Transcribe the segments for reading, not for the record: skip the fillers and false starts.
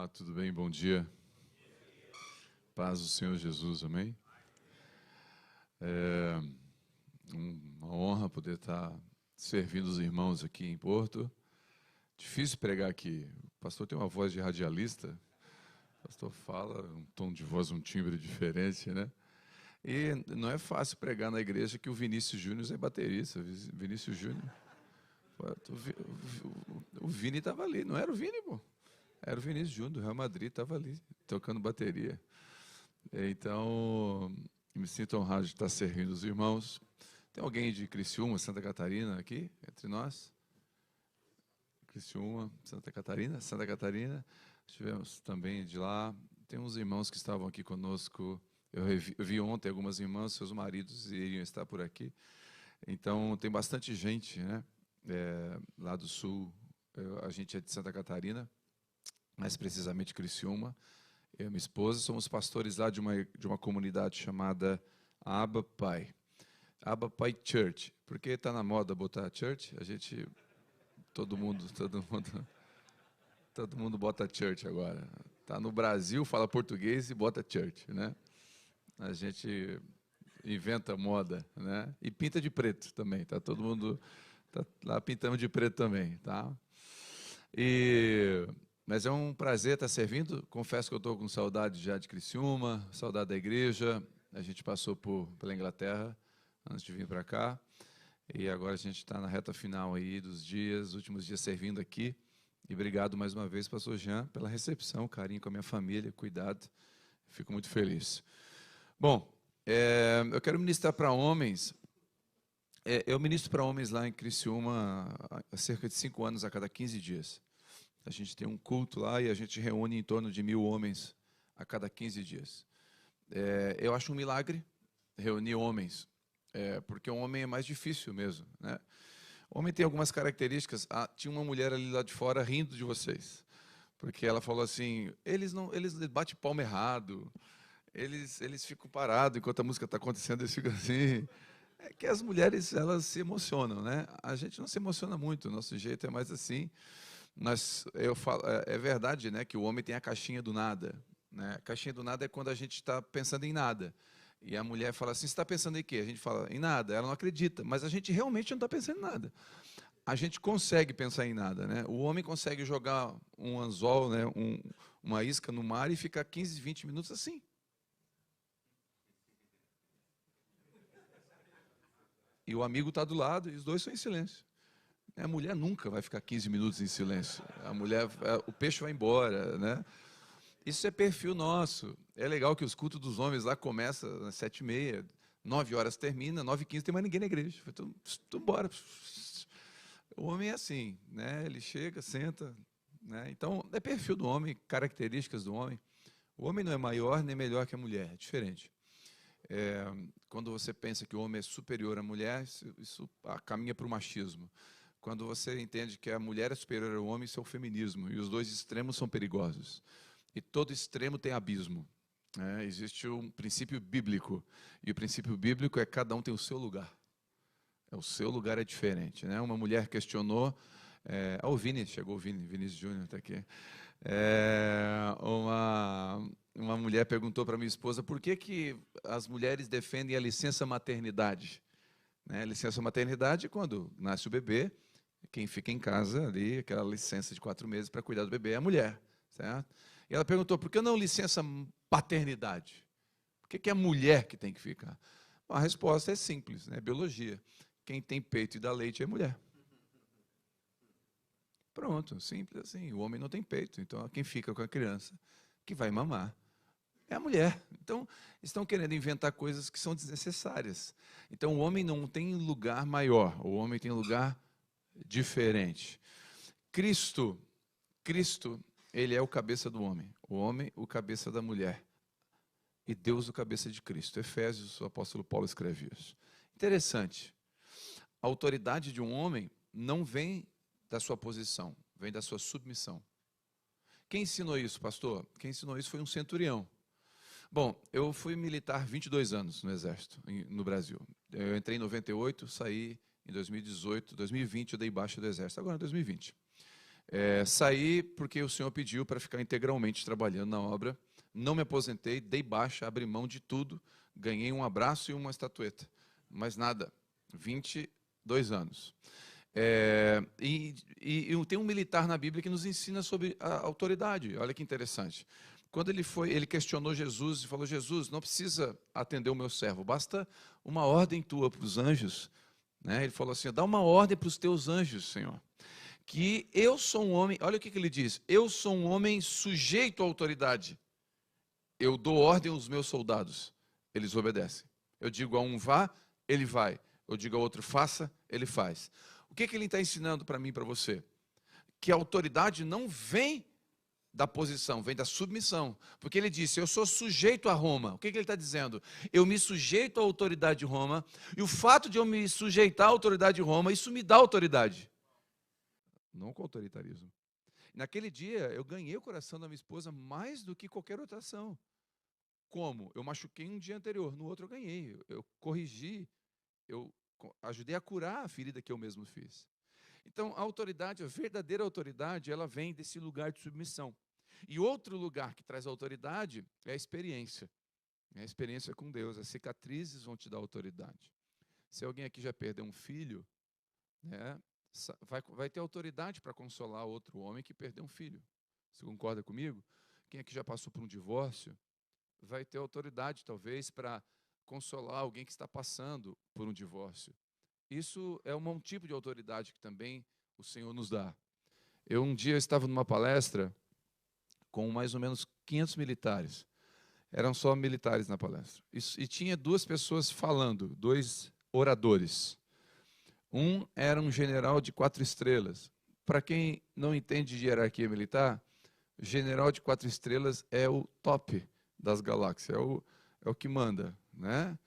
Olá, tudo bem? Bom dia. Paz do Senhor Jesus, amém? É uma honra poder estar servindo os irmãos aqui em Porto. Difícil pregar aqui. O pastor tem uma voz de radialista. O pastor fala um tom de voz, um timbre diferente, né? E não é fácil pregar na igreja que o Vinícius Júnior é baterista. Vinícius Júnior. O Vini estava ali, não era o Vini, pô. Era o Vinícius Júnior, do Real Madrid, estava ali, tocando bateria. Então, me sinto honrado de estar servindo os irmãos. Tem alguém de Criciúma, Santa Catarina aqui, entre nós? Criciúma, Santa Catarina. Tivemos também de lá. Tem uns irmãos que estavam aqui conosco. Eu vi ontem algumas irmãs, seus maridos iriam estar por aqui. Então, tem bastante gente, né? Lá do sul, a gente é de Santa Catarina, mais precisamente Criciúma. Eu e minha esposa somos pastores lá de uma comunidade chamada Abba Pai. Abba Pai Church. Porque está na moda botar church, todo mundo bota church agora. Está no Brasil, fala português e bota church, né? A gente inventa moda, né? E pinta de preto também, tá? Todo mundo tá lá pintando de preto também, tá? Mas é um prazer estar servindo. Confesso que eu estou com saudade já de Criciúma, saudade da igreja. A gente passou pela Inglaterra antes de vir para cá. E agora a gente está na reta final aí dos últimos dias servindo aqui. E obrigado mais uma vez, pastor Jean, pela recepção, carinho com a minha família, cuidado. Fico muito feliz. Bom, eu quero ministrar para homens. Eu ministro para homens lá em Criciúma há cerca de 5 anos, a cada 15 dias. A gente tem um culto lá e a gente reúne em torno de 1.000 homens a cada 15 dias. Eu acho um milagre reunir homens, porque o homem é mais difícil mesmo, né? O homem tem algumas características. Tinha uma mulher ali lá de fora rindo de vocês, porque ela falou assim: eles batem palma errado, eles ficam parados enquanto a música está acontecendo, eles ficam assim. É que as mulheres, elas se emocionam, né? A gente não se emociona muito, o nosso jeito é mais assim. Eu falo, é verdade, né, que o homem tem a caixinha do nada, né? A caixinha do nada é quando a gente está pensando em nada. E a mulher fala assim: você está pensando em quê? A gente fala, em nada. Ela não acredita, mas a gente realmente não está pensando em nada. A gente consegue pensar em nada, né? O homem consegue jogar um anzol, né, uma isca no mar e ficar 15, 20 minutos assim. E o amigo está do lado e os dois estão em silêncio. A mulher nunca vai ficar 15 minutos em silêncio. O peixe vai embora, né? Isso é perfil nosso. É legal que os cultos dos homens lá começam às 7h30, 9 horas termina, 9h15 tem mais ninguém na igreja. Então, embora. O homem é assim, né? Ele chega, senta, né? Então, é perfil do homem, características do homem. O homem não é maior nem melhor que a mulher, é diferente. Quando você pensa que o homem é superior à mulher, isso caminha para o machismo. Quando você entende que a mulher é superior ao homem, isso é o feminismo. E os dois extremos são perigosos. E todo extremo tem abismo. Existe um princípio bíblico. E o princípio bíblico é que cada um tem o seu lugar. O seu lugar é diferente, né? Uma mulher questionou... o Vini, chegou o Vinícius Júnior está aqui. Uma mulher perguntou para minha esposa por que as mulheres defendem a licença maternidade. Né? Licença maternidade é quando nasce o bebê, quem fica em casa ali, aquela licença de 4 meses para cuidar do bebê é a mulher, certo? E ela perguntou, por que não licença paternidade? Por que é a mulher que tem que ficar? Bom, a resposta é simples, né? Biologia. Quem tem peito e dá leite é mulher. Pronto, simples assim. O homem não tem peito, então quem fica com a criança, que vai mamar, é a mulher. Então, estão querendo inventar coisas que são desnecessárias. Então, o homem não tem lugar maior, o homem tem lugar diferente. Cristo, ele é o cabeça do homem, o cabeça da mulher. E Deus o cabeça de Cristo. Efésios, o apóstolo Paulo escreve isso. Interessante. A autoridade de um homem não vem da sua posição, vem da sua submissão. Quem ensinou isso, pastor? Quem ensinou isso foi um centurião. Bom, eu fui militar 22 anos no Exército, no Brasil. Eu entrei em 98, saí em 2018, 2020 eu dei baixa do Exército, agora em 2020. Saí porque o Senhor pediu para ficar integralmente trabalhando na obra. Não me aposentei, dei baixa, abri mão de tudo, ganhei um abraço e uma estatueta. Mas nada, 22 anos. E tem um militar na Bíblia que nos ensina sobre a autoridade. Olha que interessante. Quando ele questionou Jesus e falou: Jesus, não precisa atender o meu servo, basta uma ordem tua para os anjos. Né? Ele falou assim: dá uma ordem para os teus anjos, Senhor, que eu sou um homem, olha o que ele diz: eu sou um homem sujeito à autoridade. Eu dou ordem aos meus soldados, eles obedecem. Eu digo a um vá, ele vai. Eu digo a outro faça, ele faz. O que ele está ensinando para mim e para você? Que a autoridade não vem da posição, vem da submissão. Porque ele disse: eu sou sujeito a Roma. O que ele está dizendo? Eu me sujeito à autoridade de Roma, e o fato de eu me sujeitar à autoridade de Roma, isso me dá autoridade. Não com autoritarismo. Naquele dia, eu ganhei o coração da minha esposa mais do que qualquer outra ação. Como? Eu machuquei um dia anterior, no outro eu ganhei. Eu corrigi, eu ajudei a curar a ferida que eu mesmo fiz. Então, a autoridade, a verdadeira autoridade, ela vem desse lugar de submissão. E outro lugar que traz autoridade é a experiência. É a experiência com Deus. As cicatrizes vão te dar autoridade. Se alguém aqui já perdeu um filho, né, vai ter autoridade para consolar outro homem que perdeu um filho. Você concorda comigo? Quem aqui já passou por um divórcio, vai ter autoridade, talvez, para consolar alguém que está passando por um divórcio. Isso é um tipo de autoridade que também o Senhor nos dá. Um dia estava numa palestra com mais ou menos 500 militares. Eram só militares na palestra. E tinha duas pessoas falando, dois oradores. Um era um general de 4 estrelas. Para quem não entende de hierarquia militar, o general de 4 estrelas é o top das galáxias, é o que manda, né?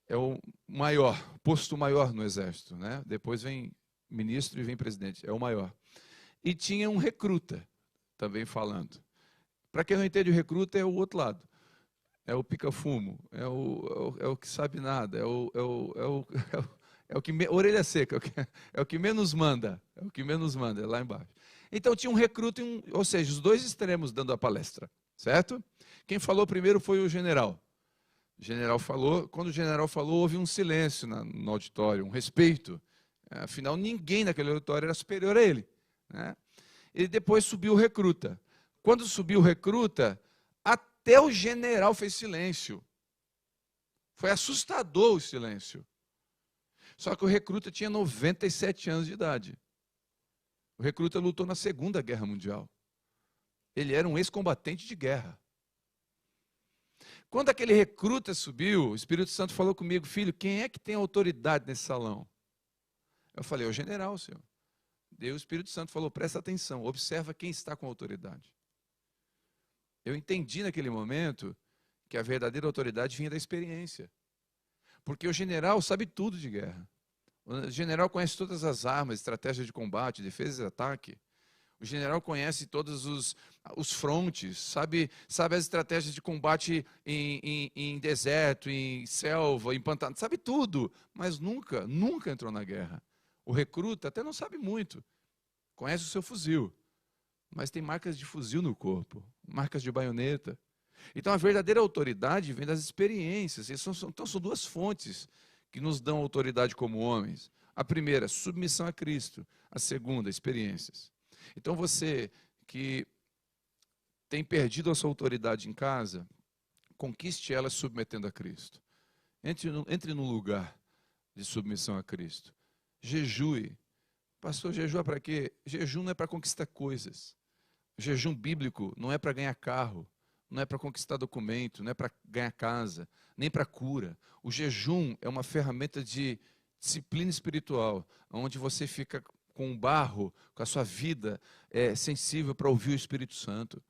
É o maior, posto maior no exército, né? Depois vem ministro e vem presidente, é o maior. E tinha um recruta também falando. Para quem não entende, o recruta é o outro lado, é o pica-fumo, é o que sabe nada, é o que orelha seca, é o que menos manda, é lá embaixo. Então tinha um recruta, ou seja, os dois extremos dando a palestra, certo? Quem falou primeiro foi o general. O general falou, quando o general falou, houve um silêncio no auditório, um respeito. Afinal, ninguém naquele auditório era superior a ele, né? E depois subiu o recruta. Quando subiu o recruta, até o general fez silêncio. Foi assustador o silêncio. Só que o recruta tinha 97 anos de idade. O recruta lutou na Segunda Guerra Mundial. Ele era um ex-combatente de guerra. Quando aquele recruta subiu, o Espírito Santo falou comigo: filho, quem é que tem autoridade nesse salão? Eu falei: o general, senhor. Daí o Espírito Santo falou: presta atenção, observa quem está com autoridade. Eu entendi naquele momento que a verdadeira autoridade vinha da experiência. Porque o general sabe tudo de guerra. O general conhece todas as armas, estratégias de combate, defesa e ataque. O general conhece todos os frontes, sabe as estratégias de combate em deserto, em selva, em pantano, sabe tudo, mas nunca entrou na guerra. O recruta até não sabe muito, conhece o seu fuzil, mas tem marcas de fuzil no corpo, marcas de baioneta. Então a verdadeira autoridade vem das experiências. Então são duas fontes que nos dão autoridade como homens. A primeira, submissão a Cristo. A segunda, experiências. Então você que tem perdido a sua autoridade em casa, conquiste ela submetendo a Cristo. Entre num lugar de submissão a Cristo. Jejue. Pastor, jejua para quê? Jejum não é para conquistar coisas. O jejum bíblico não é para ganhar carro, não é para conquistar documento, não é para ganhar casa, nem para cura. O jejum é uma ferramenta de disciplina espiritual, onde você fica com o barro, com a sua vida sensível para ouvir o Espírito Santo.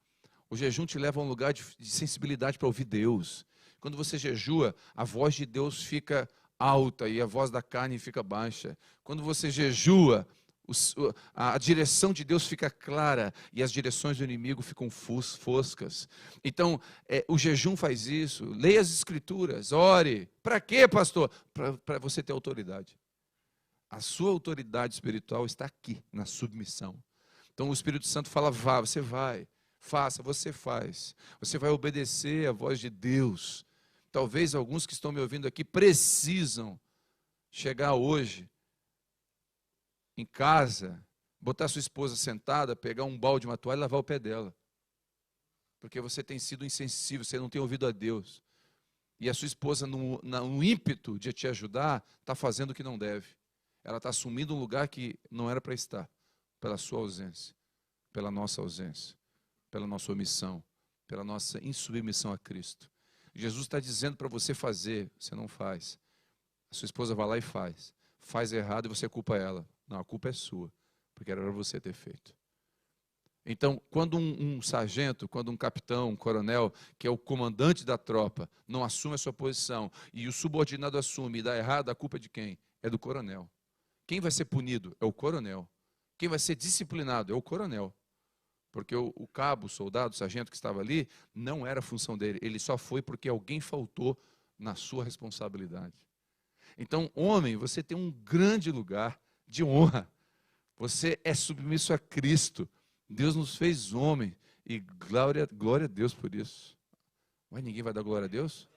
O jejum te leva a um lugar de sensibilidade para ouvir Deus. Quando você jejua, a voz de Deus fica alta e a voz da carne fica baixa. Quando você jejua, a direção de Deus fica clara e as direções do inimigo ficam foscas. Então, o jejum faz isso. Leia as Escrituras, ore. Para quê, pastor? Para você ter autoridade. A sua autoridade espiritual está aqui, na submissão. Então o Espírito Santo fala, vá, você vai, faça, você faz. Você vai obedecer à voz de Deus. Talvez alguns que estão me ouvindo aqui precisam chegar hoje em casa, botar sua esposa sentada, pegar um balde, uma toalha e lavar o pé dela. Porque você tem sido insensível, você não tem ouvido a Deus. E a sua esposa, no ímpeto de te ajudar, está fazendo o que não deve. Ela está assumindo um lugar que não era para estar, pela sua ausência, pela nossa ausência, pela nossa omissão, pela nossa insubmissão a Cristo. Jesus está dizendo para você fazer, você não faz. A sua esposa vai lá e faz. Faz errado e você culpa ela. Não, a culpa é sua, porque era para você ter feito. Então, quando um sargento, quando um capitão, um coronel, que é o comandante da tropa, não assume a sua posição e o subordinado assume e dá errado, a culpa é de quem? É do coronel. Quem vai ser punido? É o coronel. Quem vai ser disciplinado? É o coronel. Porque o cabo, o soldado, o sargento que estava ali, não era a função dele. Ele só foi porque alguém faltou na sua responsabilidade. Então, homem, você tem um grande lugar de honra. Você é submisso a Cristo. Deus nos fez homem. E glória a Deus por isso. Mas ninguém vai dar glória a Deus?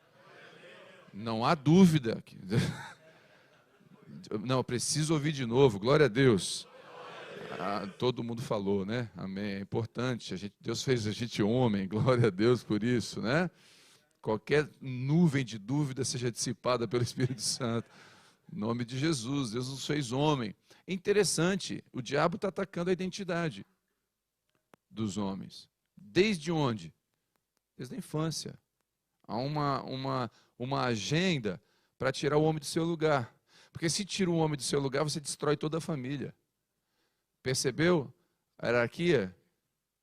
Não há dúvida. Não, eu preciso ouvir de novo. Glória a Deus. Todo mundo falou, né? Amém. É importante. Deus fez a gente homem. Glória a Deus por isso, né? Qualquer nuvem de dúvida seja dissipada pelo Espírito Santo. Em nome de Jesus. Deus nos fez homem. Interessante. O diabo está atacando a identidade dos homens. Desde onde? Desde a infância. Há uma agenda para tirar o homem do seu lugar. Porque se tira o homem do seu lugar, você destrói toda a família. Percebeu a hierarquia?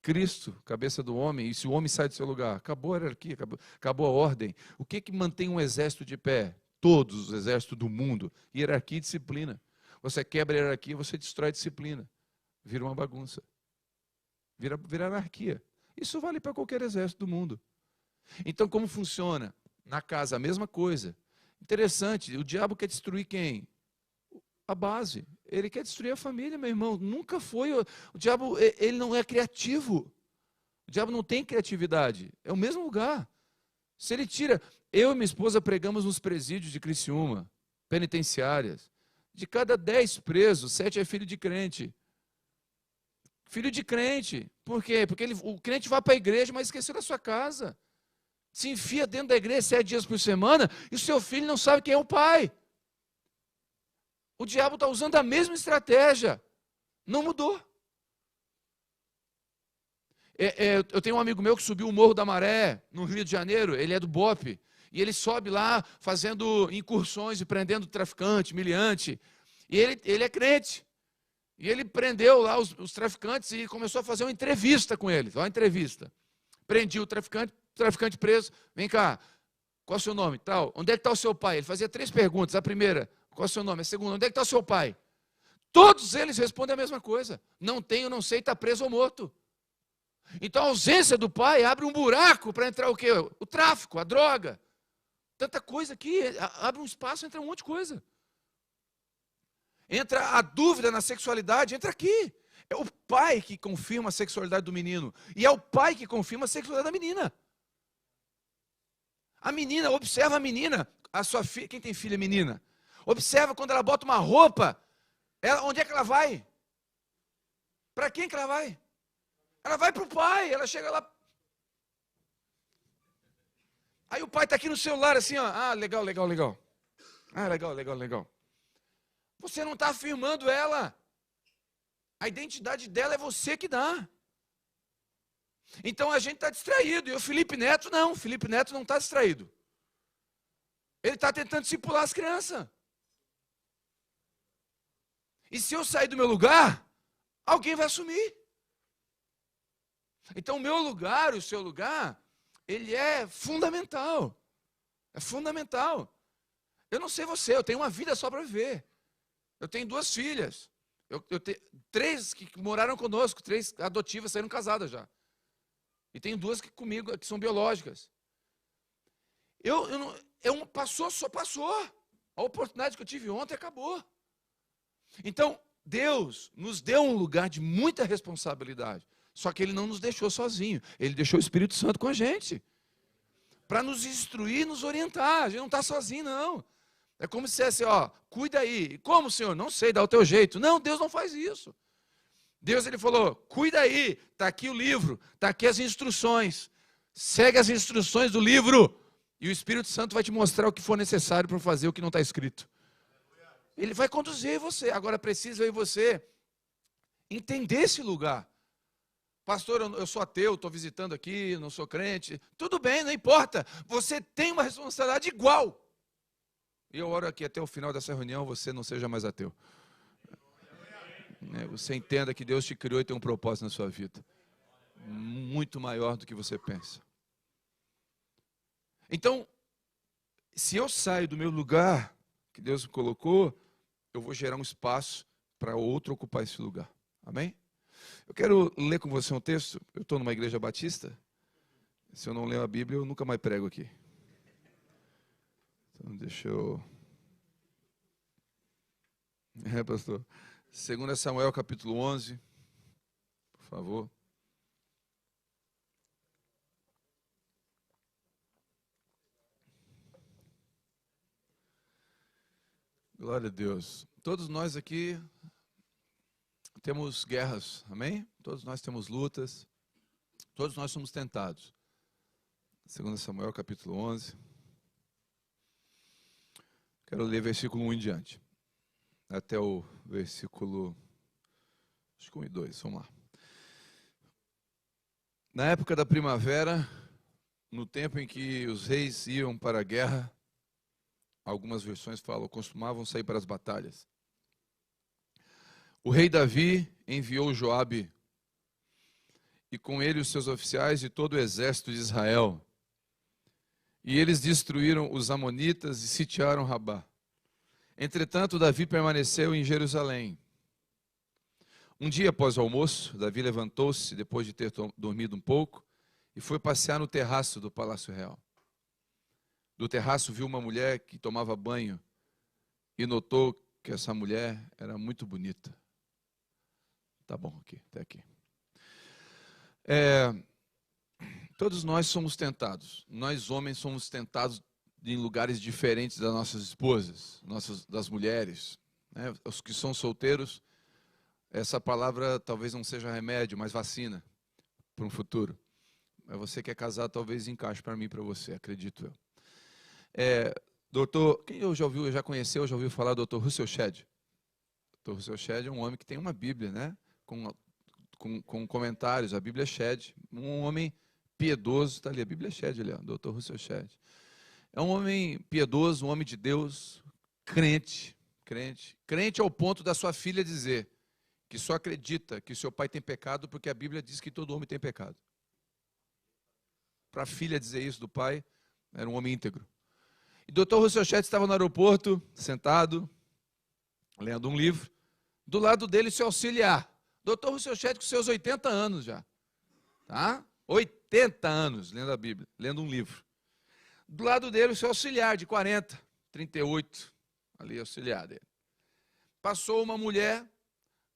Cristo, cabeça do homem, e se o homem sai do seu lugar, acabou a hierarquia, acabou a ordem. O que mantém um exército de pé? Todos os exércitos do mundo. Hierarquia e disciplina. Você quebra a hierarquia, você destrói a disciplina. Vira uma bagunça. Vira anarquia. Isso vale para qualquer exército do mundo. Então, como funciona? Na casa, a mesma coisa. Interessante, o diabo quer destruir quem? A base. Ele quer destruir a família, meu irmão. Nunca foi. O diabo, ele não é criativo. O diabo não tem criatividade. É o mesmo lugar. Se ele tira... Eu e minha esposa pregamos nos presídios de Criciúma, penitenciárias. De cada 10 presos, 7 é filho de crente. Filho de crente. Por quê? Porque o crente vai para a igreja, mas esqueceu da sua casa. Se enfia dentro da igreja 7 dias por semana e o seu filho não sabe quem é o pai. O diabo está usando a mesma estratégia. Não mudou. Eu tenho um amigo meu que subiu o Morro da Maré, no Rio de Janeiro. Ele é do BOPE. E ele sobe lá fazendo incursões e prendendo traficante, miliante. E ele é crente. E ele prendeu lá os traficantes e começou a fazer uma entrevista com eles. Olha a entrevista. Prendi o traficante preso. Vem cá, qual é o seu nome? Tal. Onde é que está o seu pai? Ele fazia 3 perguntas. A primeira, qual é o seu nome? A segunda, onde é que está o seu pai? Todos eles respondem a mesma coisa. Não tenho, não sei, está preso ou morto. Então a ausência do pai abre um buraco para entrar o quê? O tráfico, a droga. Tanta coisa aqui, abre um espaço, entra um monte de coisa. Entra a dúvida na sexualidade, entra aqui. É o pai que confirma a sexualidade do menino. E é o pai que confirma a sexualidade da menina. A menina, observa a menina, a sua filha, quem tem filha menina? Observa quando ela bota uma roupa, onde é que ela vai? Para quem que ela vai? Ela vai para o pai, ela chega lá. Aí o pai está aqui no celular assim, ó. Ah, legal. Ah, legal. Você não está afirmando ela. A identidade dela é você que dá. Então a gente está distraído. E o Felipe Neto não. O Felipe Neto não está distraído. Ele está tentando discipular as crianças. E se eu sair do meu lugar, alguém vai assumir. Então o meu lugar, o seu lugar, ele é fundamental. É fundamental. Eu não sei você, eu tenho uma vida só para viver. Eu tenho 2 filhas. Eu tenho 3 que moraram conosco, 3 adotivas, saíram casadas já. E tenho 2 que comigo, que são biológicas. Passou. A oportunidade que eu tive ontem acabou. Então, Deus nos deu um lugar de muita responsabilidade. Só que Ele não nos deixou sozinho. Ele deixou o Espírito Santo com a gente. Para nos instruir, nos orientar. A gente não está sozinho, não. É como se dissesse, ó, cuida aí. Como, Senhor? Não sei, dá o teu jeito. Não, Deus não faz isso. Deus, Ele falou, cuida aí. Está aqui o livro, está aqui as instruções. Segue as instruções do livro. E o Espírito Santo vai te mostrar o que for necessário para fazer o que não está escrito. Ele vai conduzir você. Agora precisa eu e você entender esse lugar. Pastor, eu sou ateu, estou visitando aqui, não sou crente. Tudo bem, não importa. Você tem uma responsabilidade igual. E eu oro aqui até o final dessa reunião, você não seja mais ateu. Você entenda que Deus te criou e tem um propósito na sua vida. Muito maior do que você pensa. Então, se eu saio do meu lugar que Deus me colocou, eu vou gerar um espaço para outro ocupar esse lugar. Amém? Eu quero ler com você um texto. Eu estou numa igreja batista. Se eu não ler a Bíblia, eu nunca mais prego aqui. Então, deixa eu... pastor. 2 Samuel, capítulo 11. Por favor. Glória a Deus. Todos nós aqui temos guerras, amém? Todos nós temos lutas. Todos nós somos tentados. 2 Samuel, capítulo 11. Quero ler versículo 1 em diante. Até o versículo, acho que 1 e 2, vamos lá. Na época da primavera, no tempo em que os reis iam para a guerra, algumas versões falam, costumavam sair para as batalhas. O rei Davi enviou Joabe e com ele os seus oficiais e todo o exército de Israel. E eles destruíram os amonitas e sitiaram Rabá. Entretanto, Davi permaneceu em Jerusalém. Um dia após o almoço, Davi levantou-se, depois de ter dormido um pouco, e foi passear no terraço do Palácio Real. Do terraço viu uma mulher que tomava banho e notou que essa mulher era muito bonita. Tá bom, aqui, até aqui. Todos nós somos tentados. Nós, homens, somos tentados em lugares diferentes das nossas esposas, das mulheres. Os que são solteiros, essa palavra talvez não seja remédio, mas vacina para um futuro. Mas você que é casado, talvez encaixe para mim e para você, acredito eu. Doutor, quem já conheceu, já ouviu falar do Dr. Russell Shedd? Dr. Russell Shedd é um homem que tem uma Bíblia, né? Com comentários, a Bíblia Shedd, um homem piedoso, está ali, a Bíblia Shedd ali, Dr. Russell Shedd. É um homem piedoso, um homem de Deus, crente ao ponto da sua filha dizer que só acredita que seu pai tem pecado porque a Bíblia diz que todo homem tem pecado. Para a filha dizer isso do pai, era um homem íntegro. E Dr. Russell Shedd estava no aeroporto, sentado, lendo um livro, do lado dele seu auxiliar. Dr. Russell Shedd com seus 80 anos já, tá? 80 anos lendo a Bíblia, lendo um livro. Do lado dele o seu auxiliar de 40, 38, ali auxiliar dele. Passou uma mulher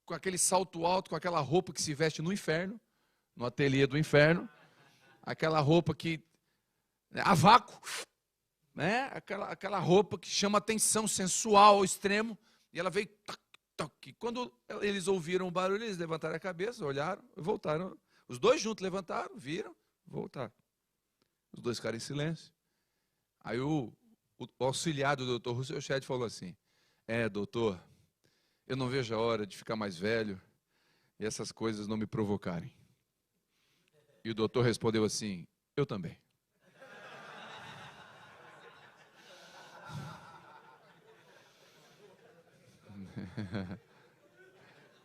com aquele salto alto, com aquela roupa que se veste no inferno, no ateliê do inferno, aquela roupa que, a vácuo, né? Aquela roupa que chama atenção, sensual ao extremo, e ela veio, toque. Quando eles ouviram o barulho, eles levantaram a cabeça, olharam e voltaram. Os dois juntos levantaram, viram, voltaram. Os dois ficaram em silêncio. Aí o auxiliar do Dr. Russell Shedd falou assim, doutor, eu não vejo a hora de ficar mais velho e essas coisas não me provocarem. E o doutor respondeu assim, eu também.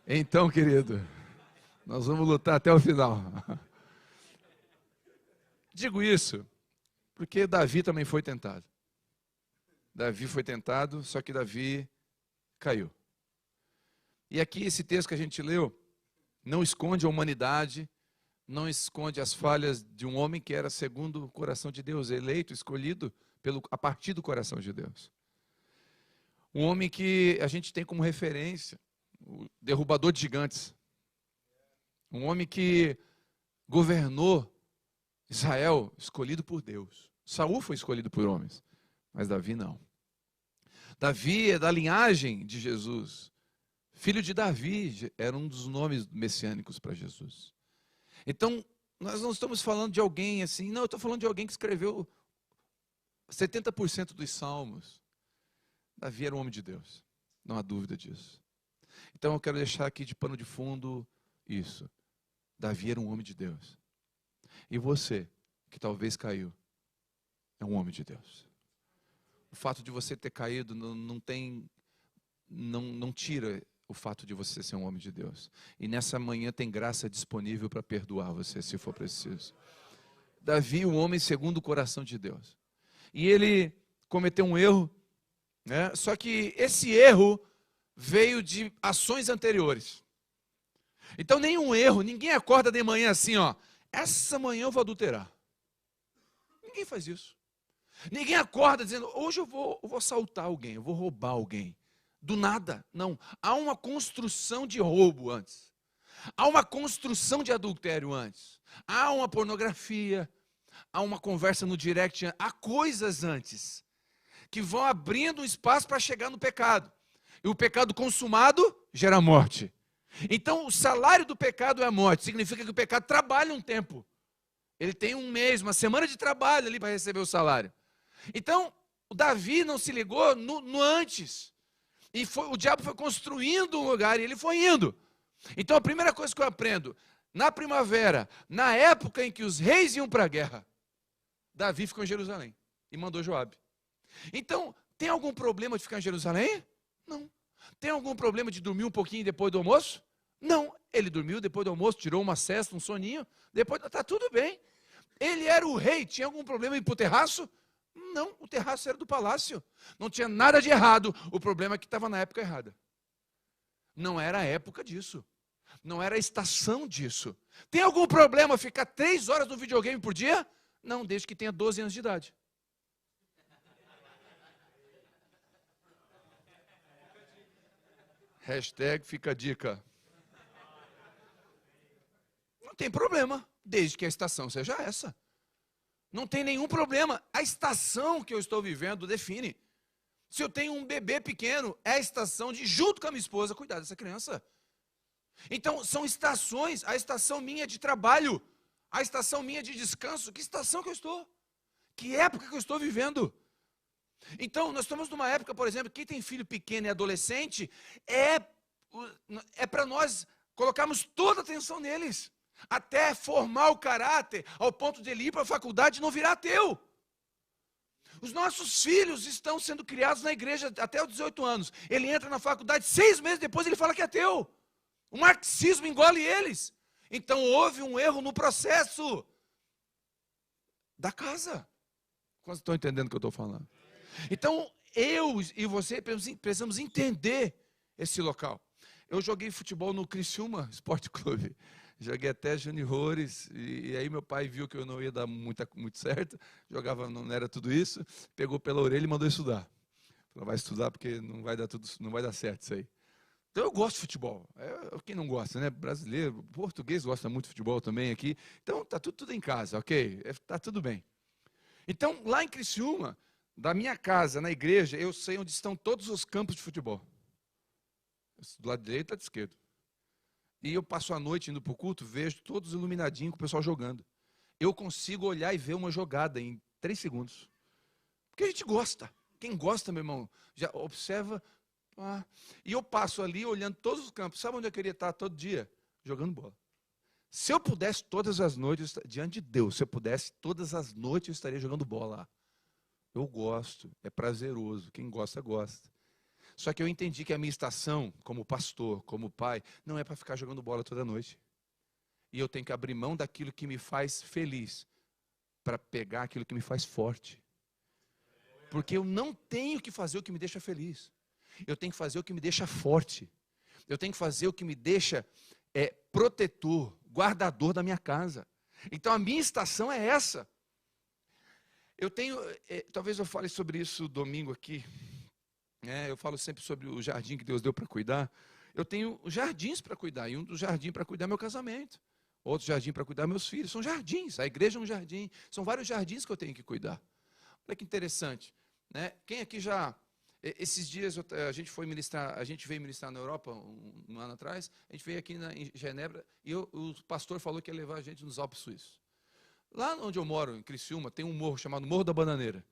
Então, querido, nós vamos lutar até o final. Digo isso porque Davi também foi tentado. Davi foi tentado, só que Davi caiu. E aqui esse texto que a gente leu não esconde a humanidade, não esconde as falhas de um homem que era segundo o coração de Deus, eleito, escolhido a partir do coração de Deus. Um homem que a gente tem como referência, o derrubador de gigantes. Um homem que governou Israel, escolhido por Deus. Saul foi escolhido por homens, mas Davi não. Davi é da linhagem de Jesus. Filho de Davi era um dos nomes messiânicos para Jesus. Então, nós não estamos falando de alguém assim, não, eu estou falando de alguém que escreveu 70% dos salmos. Davi era um homem de Deus, não há dúvida disso. Então eu quero deixar aqui de pano de fundo isso. Davi era um homem de Deus. E você, que talvez caiu, é um homem de Deus. O fato de você ter caído não tira o fato de você ser um homem de Deus. E nessa manhã tem graça disponível para perdoar você, se for preciso. Davi, um homem segundo o coração de Deus. E ele cometeu um erro, né? Só que esse erro veio de ações anteriores. Então nenhum erro, ninguém acorda de manhã assim, ó, essa manhã eu vou adulterar. Ninguém faz isso. Ninguém acorda dizendo, hoje eu vou assaltar alguém, eu vou roubar alguém. Do nada, não. Há uma construção de roubo antes. Há uma construção de adultério antes. Há uma pornografia, há uma conversa no direct, há coisas antes que vão abrindo um espaço para chegar no pecado. E o pecado consumado gera morte. Então, o salário do pecado é a morte. Significa que o pecado trabalha um tempo. Ele tem um mês, uma semana de trabalho ali para receber o salário. Então, o Davi não se ligou no antes. E o diabo foi construindo um lugar e ele foi indo. Então, a primeira coisa que eu aprendo, na primavera, na época em que os reis iam para a guerra, Davi ficou em Jerusalém e mandou Joabe. Então, tem algum problema de ficar em Jerusalém? Não. Tem algum problema de dormir um pouquinho depois do almoço? Não. Ele dormiu depois do almoço, tirou uma cesta, um soninho, depois está tudo bem. Ele era o rei, tinha algum problema em ir para o terraço? Não, o terraço era do palácio. Não tinha nada de errado. O problema é que estava na época errada. Não era a época disso. Não era a estação disso. Tem algum problema ficar 3 horas no videogame por dia? Não, desde que tenha 12 anos de idade. Hashtag fica a dica. Não tem problema, desde que a estação seja essa. Não tem nenhum problema. A estação que eu estou vivendo define. Se eu tenho um bebê pequeno, é a estação de, junto com a minha esposa, cuidar dessa criança. Então, são estações. A estação minha de trabalho, a estação minha de descanso. Que estação que eu estou? Que época que eu estou vivendo? Então, nós estamos numa época, por exemplo, quem tem filho pequeno e adolescente, é para nós colocarmos toda a atenção neles. Até formar o caráter, ao ponto de ele ir para a faculdade e não virar ateu. Os nossos filhos estão sendo criados na igreja até os 18 anos. Ele entra na faculdade, 6 meses depois ele fala que é ateu. O marxismo engole eles. Então houve um erro no processo da casa. Quantos estão entendendo o que eu estou falando? Então eu e você precisamos entender esse local. Eu joguei futebol no Criciúma Esporte Clube. Joguei até juniores, e aí meu pai viu que eu não ia dar muito certo, jogava, não era tudo isso, pegou pela orelha e mandou estudar. Falou, vai estudar porque não vai dar certo isso aí. Então eu gosto de futebol, quem não gosta, né? Brasileiro, português gosta muito de futebol também aqui, então está tudo em casa, ok? Está tudo bem. Então lá em Criciúma, da minha casa, na igreja, eu sei onde estão todos os campos de futebol. Do lado direito e do lado esquerdo. E eu passo a noite indo para o culto, vejo todos iluminadinhos com o pessoal jogando. Eu consigo olhar e ver uma jogada em 3 segundos. Porque a gente gosta. Quem gosta, meu irmão, já observa. E eu passo ali olhando todos os campos. Sabe onde eu queria estar todo dia? Jogando bola. Se eu pudesse todas as noites, diante de Deus, se eu pudesse todas as noites, eu estaria jogando bola lá. Eu gosto, é prazeroso. Quem gosta, gosta. Só que eu entendi que a minha estação, como pastor, como pai, não é para ficar jogando bola toda noite. E eu tenho que abrir mão daquilo que me faz feliz, para pegar aquilo que me faz forte. Porque eu não tenho que fazer o que me deixa feliz. Eu tenho que fazer o que me deixa forte. Eu tenho que fazer o que me deixa protetor, guardador da minha casa. Então a minha estação é essa. Eu tenho, talvez eu fale sobre isso domingo aqui. Eu falo sempre sobre o jardim que Deus deu para cuidar. eu tenho jardins para cuidar, e um dos jardins para cuidar é meu casamento. Outro jardim para cuidar meus filhos. São jardins, a igreja é um jardim. São vários jardins que eu tenho que cuidar. Olha que interessante, né? Quem aqui já... Esses dias a gente foi ministrar, a gente veio ministrar na Europa um ano atrás, a gente veio aqui em Genebra, e o pastor falou que ia levar a gente nos Alpes Suíços. Lá onde eu moro, em Criciúma, tem um morro chamado Morro da Bananeira.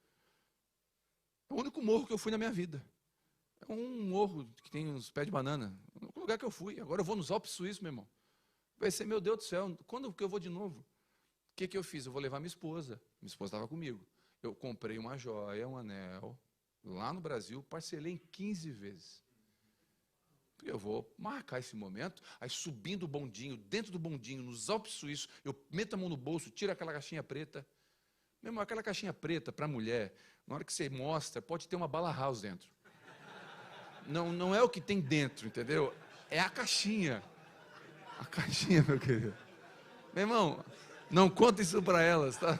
É o único morro que eu fui na minha vida. É um morro que tem uns pés de banana. É o único lugar que eu fui. Agora eu vou nos Alpes Suíços, meu irmão. Pensei, meu Deus do céu, quando que eu vou de novo? O que eu fiz? Eu vou levar minha esposa. Minha esposa estava comigo. Eu comprei uma joia, um anel, lá no Brasil, parcelei em 15 vezes. Eu vou marcar esse momento, aí subindo o bondinho, dentro do bondinho, nos Alpes Suíços, eu meto a mão no bolso, tiro aquela caixinha preta. Meu irmão, aquela caixinha preta para mulher, na hora que você mostra, pode ter uma bala house dentro. Não é o que tem dentro, entendeu? É a caixinha. A caixinha, meu querido. Meu irmão, não conta isso para elas, tá?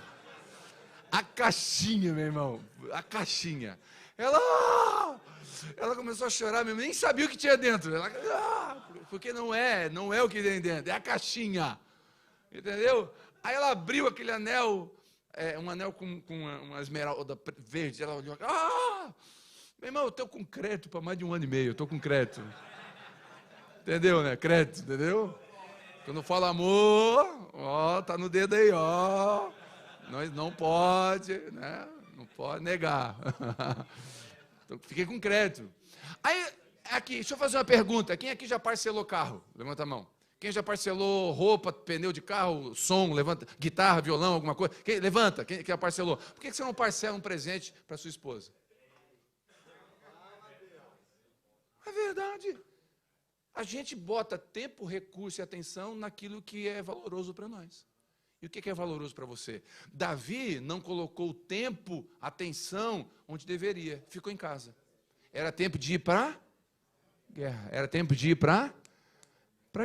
A caixinha, meu irmão. A caixinha. Ela começou a chorar mesmo, nem sabia o que tinha dentro. Porque não é o que tem dentro, é a caixinha. Entendeu? Aí ela abriu aquele anel, um anel com uma esmeralda verde. Ela olhou, meu irmão, eu estou com crédito para mais de 1 ano e meio, eu estou com crédito. Entendeu, né? Crédito, entendeu? Quando fala amor, tá no dedo aí, não pode, né? Não pode negar. Então, fiquei com crédito. Aí, aqui, deixa eu fazer uma pergunta. Quem aqui já parcelou carro? Levanta a mão. Quem já parcelou roupa, pneu de carro, som, levanta, guitarra, violão, alguma coisa? Levanta, quem já parcelou? Por que você não parcela um presente para sua esposa? É verdade. A gente bota tempo, recurso e atenção naquilo que é valoroso para nós. E o que é valoroso para você? Davi não colocou tempo, atenção, onde deveria. Ficou em casa. Era tempo de ir para guerra. Era tempo de ir para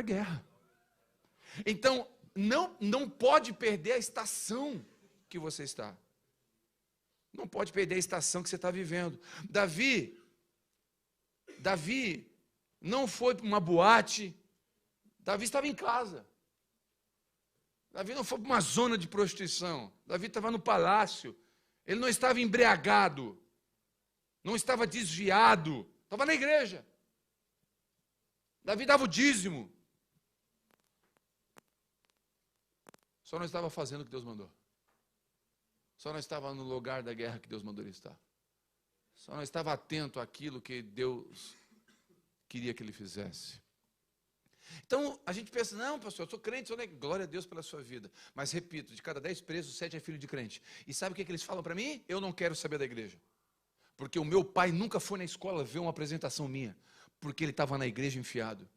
guerra. Então, não pode perder a estação que você está. Não pode perder a estação que você está vivendo. Davi não foi para uma boate. Davi estava em casa. Davi não foi para uma zona de prostituição. Davi estava no palácio. Ele não estava embriagado. Não estava desviado. Estava na igreja. Davi dava o dízimo. Só não estava fazendo o que Deus mandou. Só não estava no lugar da guerra que Deus mandou ele estar. Só não estava atento àquilo que Deus queria que ele fizesse. Então, a gente pensa, não, pastor, eu sou crente, glória a Deus pela sua vida. Mas, repito, de cada 10 presos, 7 é filho de crente. E sabe o que eles falam para mim? Eu não quero saber da igreja. Porque o meu pai nunca foi na escola ver uma apresentação minha. Porque ele estava na igreja enfiado.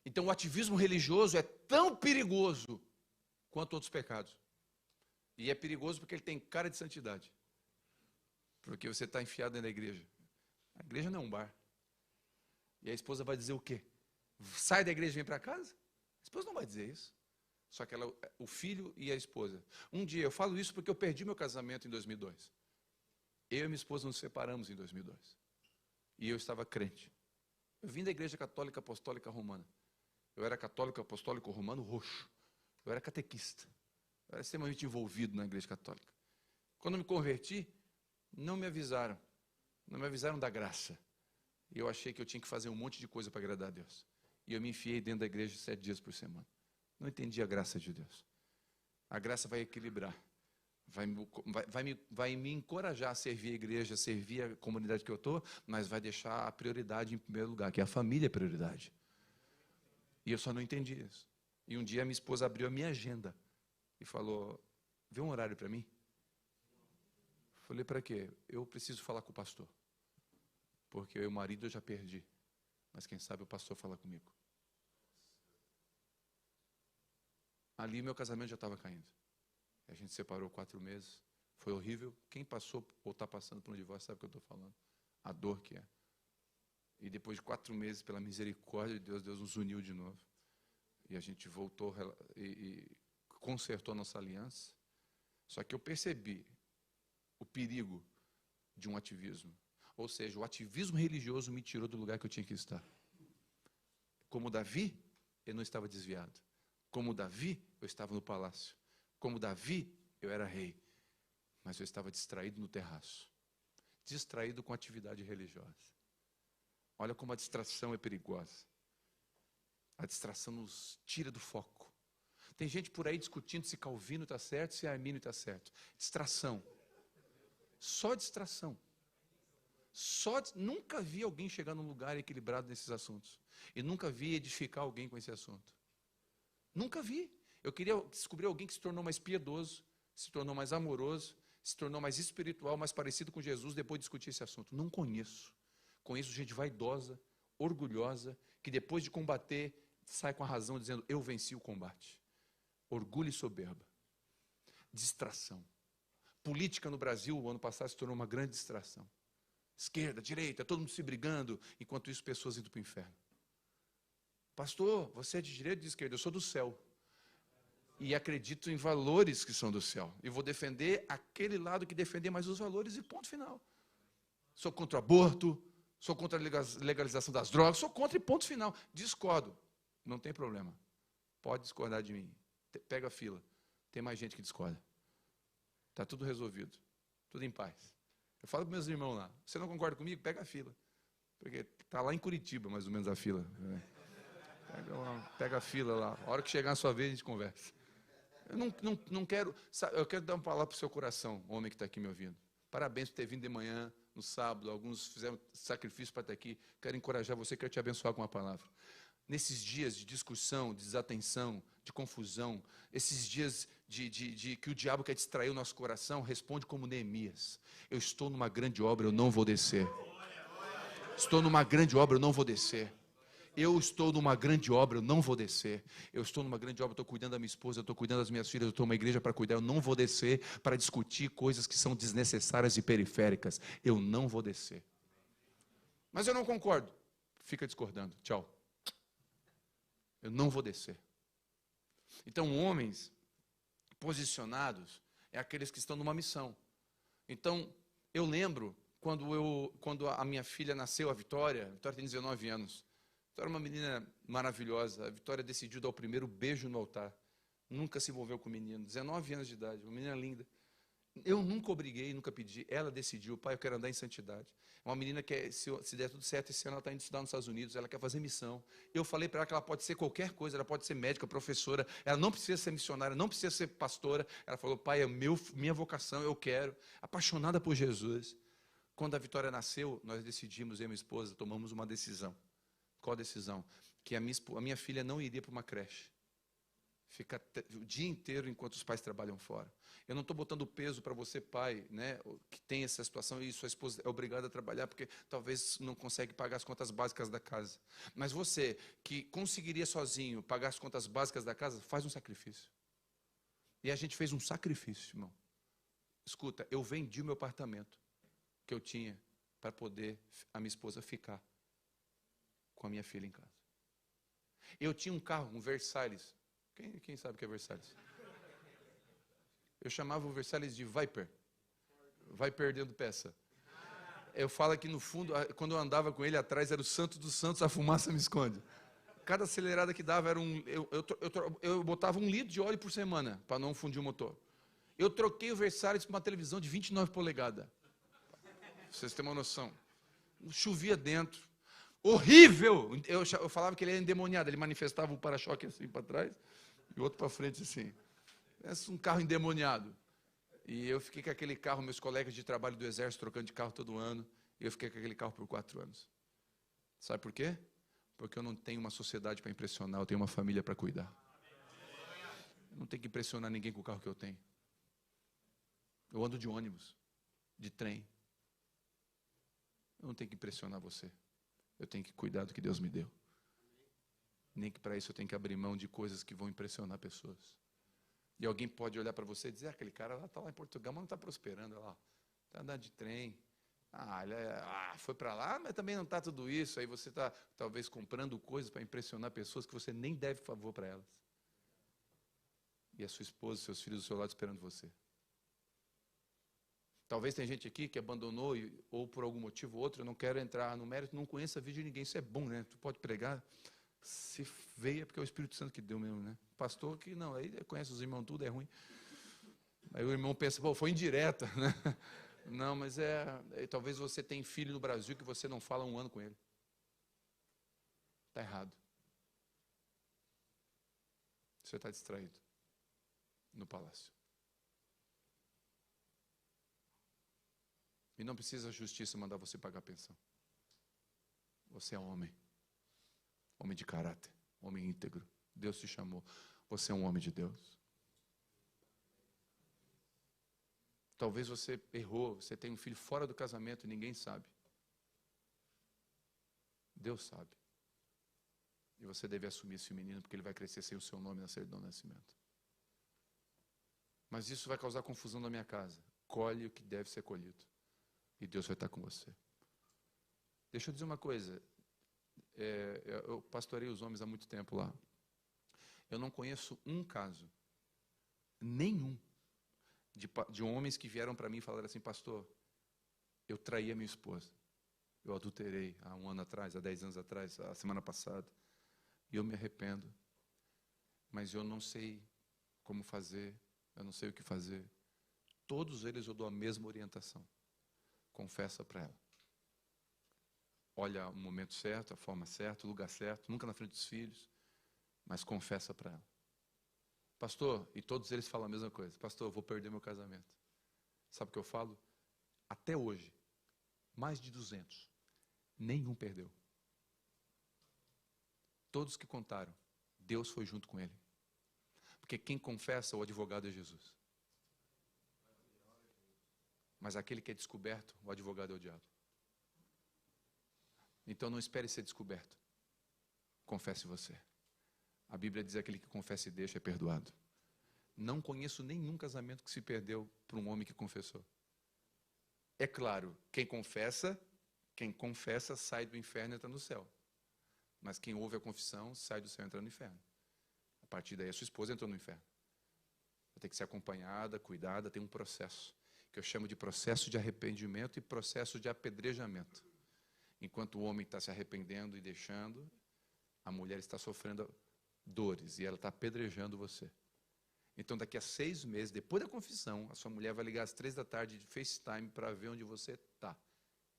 Então, o ativismo religioso é tão perigoso quanto outros pecados. E é perigoso porque ele tem cara de santidade. Porque você está enfiado dentro da igreja. A igreja não é um bar. E a esposa vai dizer o quê? Sai da igreja e vem para casa? A esposa não vai dizer isso. Só que o filho e a esposa. Um dia, eu falo isso porque eu perdi meu casamento em 2002. Eu e minha esposa nos separamos em 2002. E eu estava crente. Eu vim da igreja católica apostólica romana. Eu era católico apostólico romano roxo. Eu era catequista. Eu era extremamente envolvido na igreja católica. Quando eu me converti, não me avisaram. Não me avisaram da graça. E eu achei que eu tinha que fazer um monte de coisa para agradar a Deus. E eu me enfiei dentro da igreja 7 dias por semana. Não entendi a graça de Deus. A graça vai equilibrar. Vai me encorajar a servir a igreja, a servir a comunidade que eu estou, mas vai deixar a prioridade em primeiro lugar, que é a família a prioridade. E eu só não entendi isso. E um dia minha esposa abriu a minha agenda e falou, vê um horário para mim? Falei, para quê? Eu preciso falar com o pastor. Porque eu e o marido eu já perdi. Mas quem sabe o pastor fala comigo. Ali meu casamento já estava caindo. A gente separou 4 meses. Foi horrível. Quem passou ou está passando por um divórcio sabe o que eu estou falando. A dor que é. E depois de 4 meses, pela misericórdia de Deus, Deus nos uniu de novo. E a gente voltou e consertou a nossa aliança. Só que eu percebi o perigo de um ativismo. Ou seja, o ativismo religioso me tirou do lugar que eu tinha que estar. Como Davi, eu não estava desviado. Como Davi, eu estava no palácio. Como Davi, eu era rei. Mas eu estava distraído no terraço. Distraído com atividade religiosa. Olha como a distração é perigosa. A distração nos tira do foco. Tem gente por aí discutindo se Calvino está certo, se Armínio está certo. Distração. Só distração. Nunca vi alguém chegar num lugar equilibrado nesses assuntos. E nunca vi edificar alguém com esse assunto. Nunca vi. Eu queria descobrir alguém que se tornou mais piedoso, se tornou mais amoroso, se tornou mais espiritual, mais parecido com Jesus depois de discutir esse assunto. Não conheço. Conheço gente vaidosa, orgulhosa, que depois de combater, sai com a razão dizendo, eu venci o combate. Orgulho e soberba. Distração. Política no Brasil, o ano passado, se tornou uma grande distração. Esquerda, direita, todo mundo se brigando, enquanto isso pessoas indo para o inferno. Pastor, você é de direita ou de esquerda? Eu sou do céu. E acredito em valores que são do céu. E vou defender aquele lado que defender mais os valores e ponto final. Sou contra o aborto, sou contra a legalização das drogas, sou contra e ponto final. Discordo, não tem problema. Pode discordar de mim. Pega a fila. Tem mais gente que discorda. Está tudo resolvido. Tudo em paz. Eu falo para meus irmãos lá, você não concorda comigo? Pega a fila. Porque está lá em Curitiba, mais ou menos, a fila. Pega a fila lá. A hora que chegar a sua vez, a gente conversa. Eu não quero... Sabe, eu quero dar uma palavra para o seu coração, homem que está aqui me ouvindo. Parabéns por ter vindo de manhã, no sábado. Alguns fizeram sacrifício para estar aqui. Quero encorajar você, quero te abençoar com uma palavra. Nesses dias de discussão, de desatenção, de confusão, esses dias de que o diabo quer distrair o nosso coração, responde como Neemias. Eu estou numa grande obra, eu não vou descer. Estou numa grande obra, eu não vou descer. Eu estou numa grande obra, eu não vou descer. Eu estou numa grande obra, eu estou cuidando da minha esposa, eu estou cuidando das minhas filhas, eu estou numa igreja para cuidar, eu não vou descer para discutir coisas que são desnecessárias e periféricas. Eu não vou descer. Mas eu não concordo. Fica discordando. Tchau. Eu não vou descer. Então, homens posicionados é aqueles que estão numa missão. Então, eu lembro quando a minha filha nasceu, a Vitória tem 19 anos. A Vitória é uma menina maravilhosa. A Vitória decidiu dar o primeiro beijo no altar. Nunca se envolveu com o menino. 19 anos de idade, uma menina linda. Eu nunca obriguei, nunca pedi. Ela decidiu, pai, eu quero andar em santidade. É uma menina que, se der tudo certo, esse ano ela está indo estudar nos Estados Unidos, ela quer fazer missão. Eu falei para ela que ela pode ser qualquer coisa, ela pode ser médica, professora, ela não precisa ser missionária, não precisa ser pastora. Ela falou, pai, é minha vocação, eu quero. Apaixonada por Jesus. Quando a Vitória nasceu, nós decidimos, eu e minha esposa, tomamos uma decisão. Qual a decisão? Que a minha filha não iria para uma creche. Fica o dia inteiro enquanto os pais trabalham fora. Eu não estou botando peso para você, pai, né, que tem essa situação e sua esposa é obrigada a trabalhar porque talvez não consegue pagar as contas básicas da casa. Mas você, que conseguiria sozinho pagar as contas básicas da casa, faz um sacrifício. E a gente fez um sacrifício, irmão. Escuta, eu vendi o meu apartamento que eu tinha para poder a minha esposa ficar com a minha filha em casa. Eu tinha um carro, um Versalhes. Quem sabe o que é Versalhes? Eu chamava o Versalhes de Viper. Vai perdendo peça. Eu falo que no fundo, quando eu andava com ele atrás, era o santo dos santos, a fumaça me esconde. Cada acelerada que dava era eu botava 1 litro de óleo por semana, para não fundir o motor. Eu troquei o Versalhes por uma televisão de 29 polegadas. Pra vocês terem uma noção. Chovia dentro. Horrível! Eu falava que ele era endemoniado. Ele manifestava um para-choque assim para trás e o outro para frente assim. É um carro endemoniado. E eu fiquei com aquele carro, meus colegas de trabalho do Exército trocando de carro todo ano. E eu fiquei com aquele carro por 4 anos. Sabe por quê? Porque eu não tenho uma sociedade para impressionar, eu tenho uma família para cuidar. Eu não tenho que impressionar ninguém com o carro que eu tenho. Eu ando de ônibus, de trem. Eu não tenho que impressionar você. Eu tenho que cuidar do que Deus me deu. Nem que para isso eu tenho que abrir mão de coisas que vão impressionar pessoas. E alguém pode olhar para você e dizer, aquele cara lá está lá em Portugal, mas não está prosperando, olha lá. Está andando de trem. Foi para lá, mas também não está tudo isso. Aí você está talvez comprando coisas para impressionar pessoas que você nem deve favor para elas. E a sua esposa, seus filhos do seu lado esperando você. Talvez tem gente aqui que abandonou, ou por algum motivo ou outro, eu não quero entrar no mérito, não conheço a vida de ninguém. Isso é bom, né? Tu pode pregar, se veio é porque é o Espírito Santo que deu mesmo, né? Pastor que não, aí conhece os irmãos, tudo é ruim. Aí o irmão pensa, pô, foi indireta, né? Não, mas talvez você tenha filho no Brasil que você não fala 1 ano com ele. Está errado. Você está distraído no palácio. E não precisa a justiça mandar você pagar a pensão. Você é homem. Homem de caráter. Homem íntegro. Deus te chamou. Você é um homem de Deus. Talvez você errou. Você tem um filho fora do casamento e ninguém sabe. Deus sabe. E você deve assumir esse menino, porque ele vai crescer sem o seu nome na certidão de nascimento. Mas isso vai causar confusão na minha casa. Colhe o que deve ser colhido. E Deus vai estar com você. Deixa eu dizer uma coisa. Eu pastorei os homens há muito tempo lá. Eu não conheço um caso, nenhum, de homens que vieram para mim e falaram assim, pastor, eu traí a minha esposa. Eu adulterei há 1 ano atrás, há 10 anos atrás, a semana passada. E eu me arrependo. Mas eu não sei como fazer, eu não sei o que fazer. Todos eles eu dou a mesma orientação. Confessa para ela. Olha o momento certo, a forma certa, o lugar certo, nunca na frente dos filhos, mas confessa para ela. Pastor, e todos eles falam a mesma coisa. Pastor, eu vou perder meu casamento. Sabe o que eu falo? Até hoje, mais de 200, nenhum perdeu. Todos que contaram, Deus foi junto com ele. Porque quem confessa, o advogado é Jesus. Mas aquele que é descoberto, o advogado é o diabo. Então não espere ser descoberto. Confesse você. A Bíblia diz que aquele que confessa e deixa é perdoado. Não conheço nenhum casamento que se perdeu por um homem que confessou. É claro, quem confessa sai do inferno e entra no céu. Mas quem ouve a confissão sai do céu e entra no inferno. A partir daí a sua esposa entrou no inferno. Vai ter que ser acompanhada, cuidada, tem um processo, que eu chamo de processo de arrependimento e processo de apedrejamento. Enquanto o homem está se arrependendo e deixando, a mulher está sofrendo dores e ela está apedrejando você. Então, daqui a 6 meses, depois da confissão, a sua mulher vai ligar às 3 da tarde de FaceTime para ver onde você está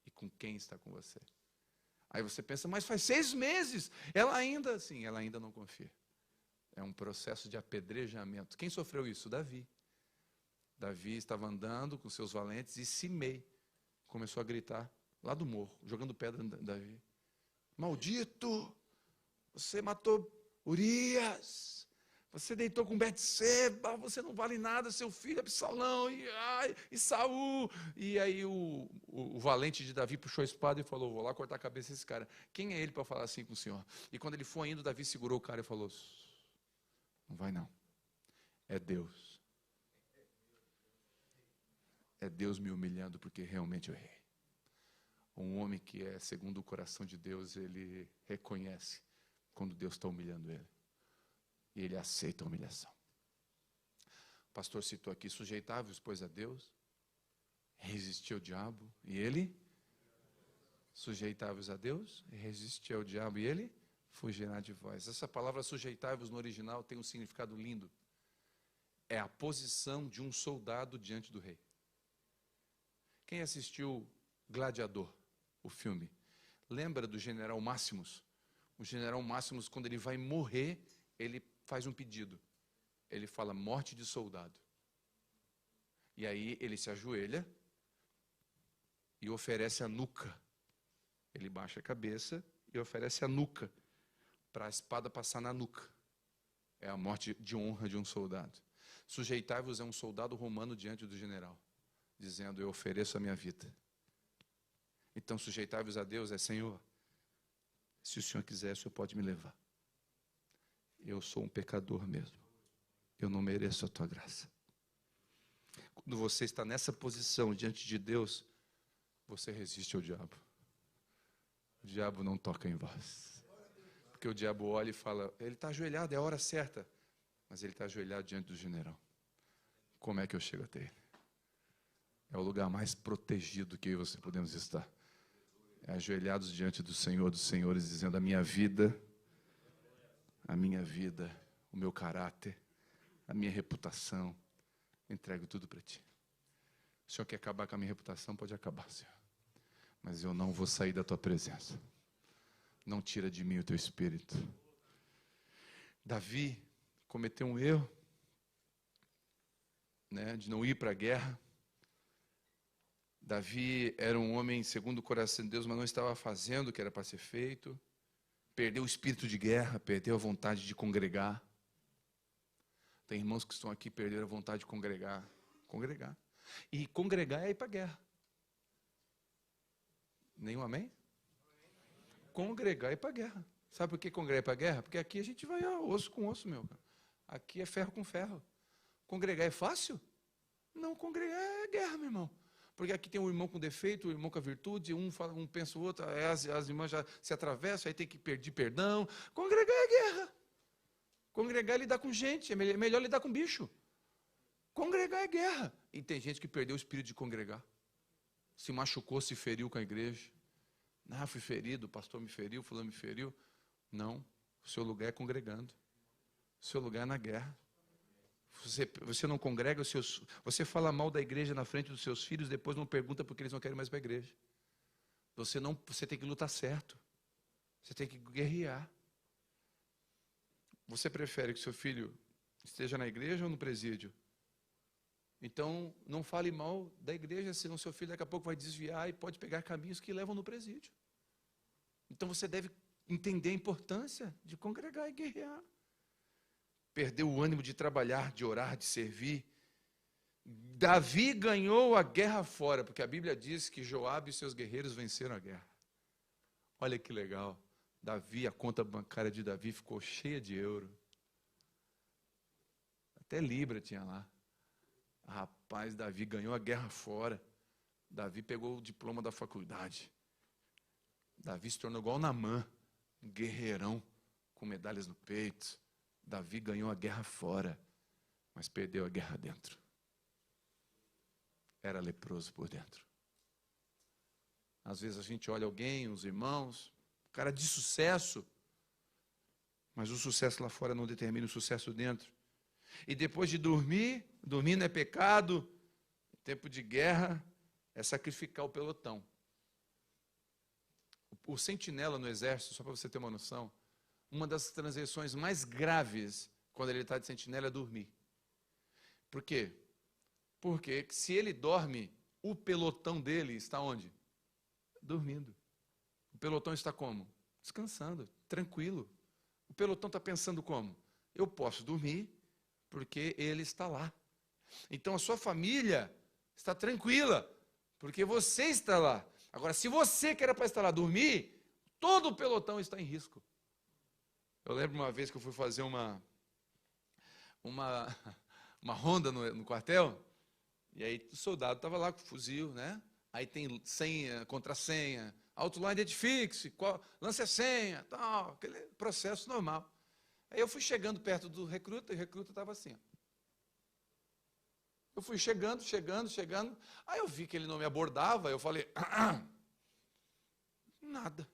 e com quem está com você. Aí você pensa, mas faz 6 meses, ela ainda não confia. É um processo de apedrejamento. Quem sofreu isso? Davi. Davi estava andando com seus valentes e Simei começou a gritar lá do morro, jogando pedra em Davi. Maldito, você matou Urias, você deitou com Betseba, você não vale nada, seu filho Absalão, e Saul. E aí o valente de Davi puxou a espada e falou, vou lá cortar a cabeça desse cara. Quem é ele para falar assim com o senhor? E quando ele foi indo, Davi segurou o cara e falou, não vai não, é Deus. É Deus me humilhando porque realmente eu errei. Um homem que é segundo o coração de Deus, ele reconhece quando Deus está humilhando ele. E ele aceita a humilhação. O pastor citou aqui, sujeitai-vos, pois, a Deus, resistir ao diabo, e ele? Sujeitai-vos a Deus, resistir ao diabo, e ele? Fugirá de vós. Essa palavra sujeitai-vos no original tem um significado lindo. É a posição de um soldado diante do rei. Quem assistiu Gladiador, o filme, lembra do general Máximos? O general Máximos, quando ele vai morrer, ele faz um pedido. Ele fala, morte de soldado. E aí ele se ajoelha e oferece a nuca. Ele baixa a cabeça e oferece a nuca para a espada passar na nuca. É a morte de honra de um soldado. Sujeitai-vos é um soldado romano diante do general, dizendo, eu ofereço a minha vida. Então, sujeitai-vos a Deus é, Senhor, se o Senhor quiser, o Senhor pode me levar. Eu sou um pecador mesmo. Eu não mereço a tua graça. Quando você está nessa posição diante de Deus, você resiste ao diabo. O diabo não toca em vós. Porque o diabo olha e fala, ele está ajoelhado, é a hora certa. Mas ele está ajoelhado diante do general. Como é que eu chego até ele? É o lugar mais protegido que eu e você podemos estar. É ajoelhados diante do Senhor dos Senhores, dizendo: a minha vida, o meu caráter, a minha reputação, entrego tudo para Ti. O Senhor quer acabar com a minha reputação? Pode acabar, Senhor. Mas eu não vou sair da Tua presença. Não tira de mim o Teu Espírito. Davi cometeu um erro, né, de não ir para a guerra. Davi era um homem segundo o coração de Deus, mas não estava fazendo o que era para ser feito. Perdeu o espírito de guerra, perdeu a vontade de congregar. Tem irmãos que estão aqui, perderam a vontade de congregar. Congregar. E congregar é ir para a guerra. Nenhum amém? Congregar é ir para a guerra. Sabe por que congregar é para a guerra? Porque aqui a gente vai osso com osso, meu. Aqui é ferro com ferro. Congregar é fácil? Não, congregar é guerra, meu irmão. Porque aqui tem um irmão com defeito, um irmão com a virtude, um pensa o outro, as irmãs já se atravessam, aí tem que pedir perdão. Congregar é guerra. Congregar é lidar com gente, é melhor lidar com bicho. Congregar é guerra. E tem gente que perdeu o espírito de congregar. Se machucou, se feriu com a igreja. Ah, fui ferido, o pastor me feriu, fulano me feriu. Não, o seu lugar é congregando. O seu lugar é na guerra. Você não congrega, você fala mal da igreja na frente dos seus filhos, depois não pergunta porque eles não querem mais para a igreja. Você tem que lutar certo. Você tem que guerrear. Você prefere que seu filho esteja na igreja ou no presídio? Então, não fale mal da igreja, senão seu filho daqui a pouco vai desviar e pode pegar caminhos que levam no presídio. Então, você deve entender a importância de congregar e guerrear. Perdeu o ânimo de trabalhar, de orar, de servir. Davi ganhou a guerra fora, porque a Bíblia diz que Joabe e seus guerreiros venceram a guerra. Olha que legal. Davi, a conta bancária de Davi ficou cheia de euro. Até Libra tinha lá. Rapaz, Davi ganhou a guerra fora. Davi pegou o diploma da faculdade. Davi se tornou igual Naamã, um guerreirão, com medalhas no peito. Davi ganhou a guerra fora, mas perdeu a guerra dentro. Era leproso por dentro. Às vezes a gente olha alguém, os irmãos, cara de sucesso, mas o sucesso lá fora não determina o sucesso dentro. E depois de dormir não é pecado, tempo de guerra é sacrificar o pelotão. O sentinela no exército, só para você ter uma noção, uma das transgressões mais graves quando ele está de sentinela é dormir. Por quê? Porque se ele dorme, o pelotão dele está onde? Dormindo. O pelotão está como? Descansando, tranquilo. O pelotão está pensando como? Eu posso dormir porque ele está lá. Então a sua família está tranquila porque você está lá. Agora, se você que era para estar lá dormir, todo o pelotão está em risco. Eu lembro uma vez que eu fui fazer uma ronda no quartel, e aí o soldado estava lá com o fuzil, né? Aí tem senha, contrassenha, outline identifique-se, lance a senha, tal, aquele processo normal. Aí eu fui chegando perto do recruta, e o recruta estava assim, ó. Eu fui chegando, aí eu vi que ele não me abordava, eu falei, nada.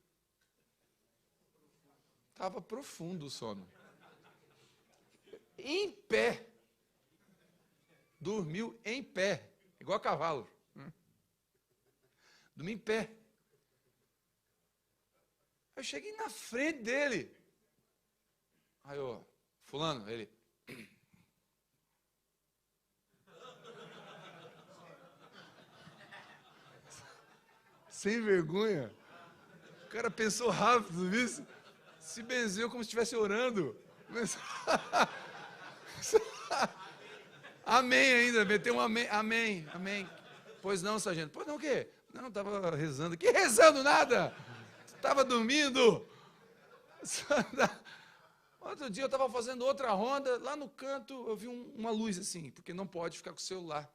Estava profundo o sono. Em pé. Dormiu em pé, igual cavalo. Dormi em pé. Eu cheguei na frente dele. Aí eu, fulano, ele... Sem vergonha. O cara pensou rápido, viu? Se benzeu como se estivesse orando. Amém ainda, meteu um amém, amém, amém. Pois não, sargento. Pois não o quê? Não, estava rezando. Que rezando nada? Estava dormindo. Outro dia eu estava fazendo outra ronda, lá no canto eu vi uma luz assim, porque não pode ficar com o celular,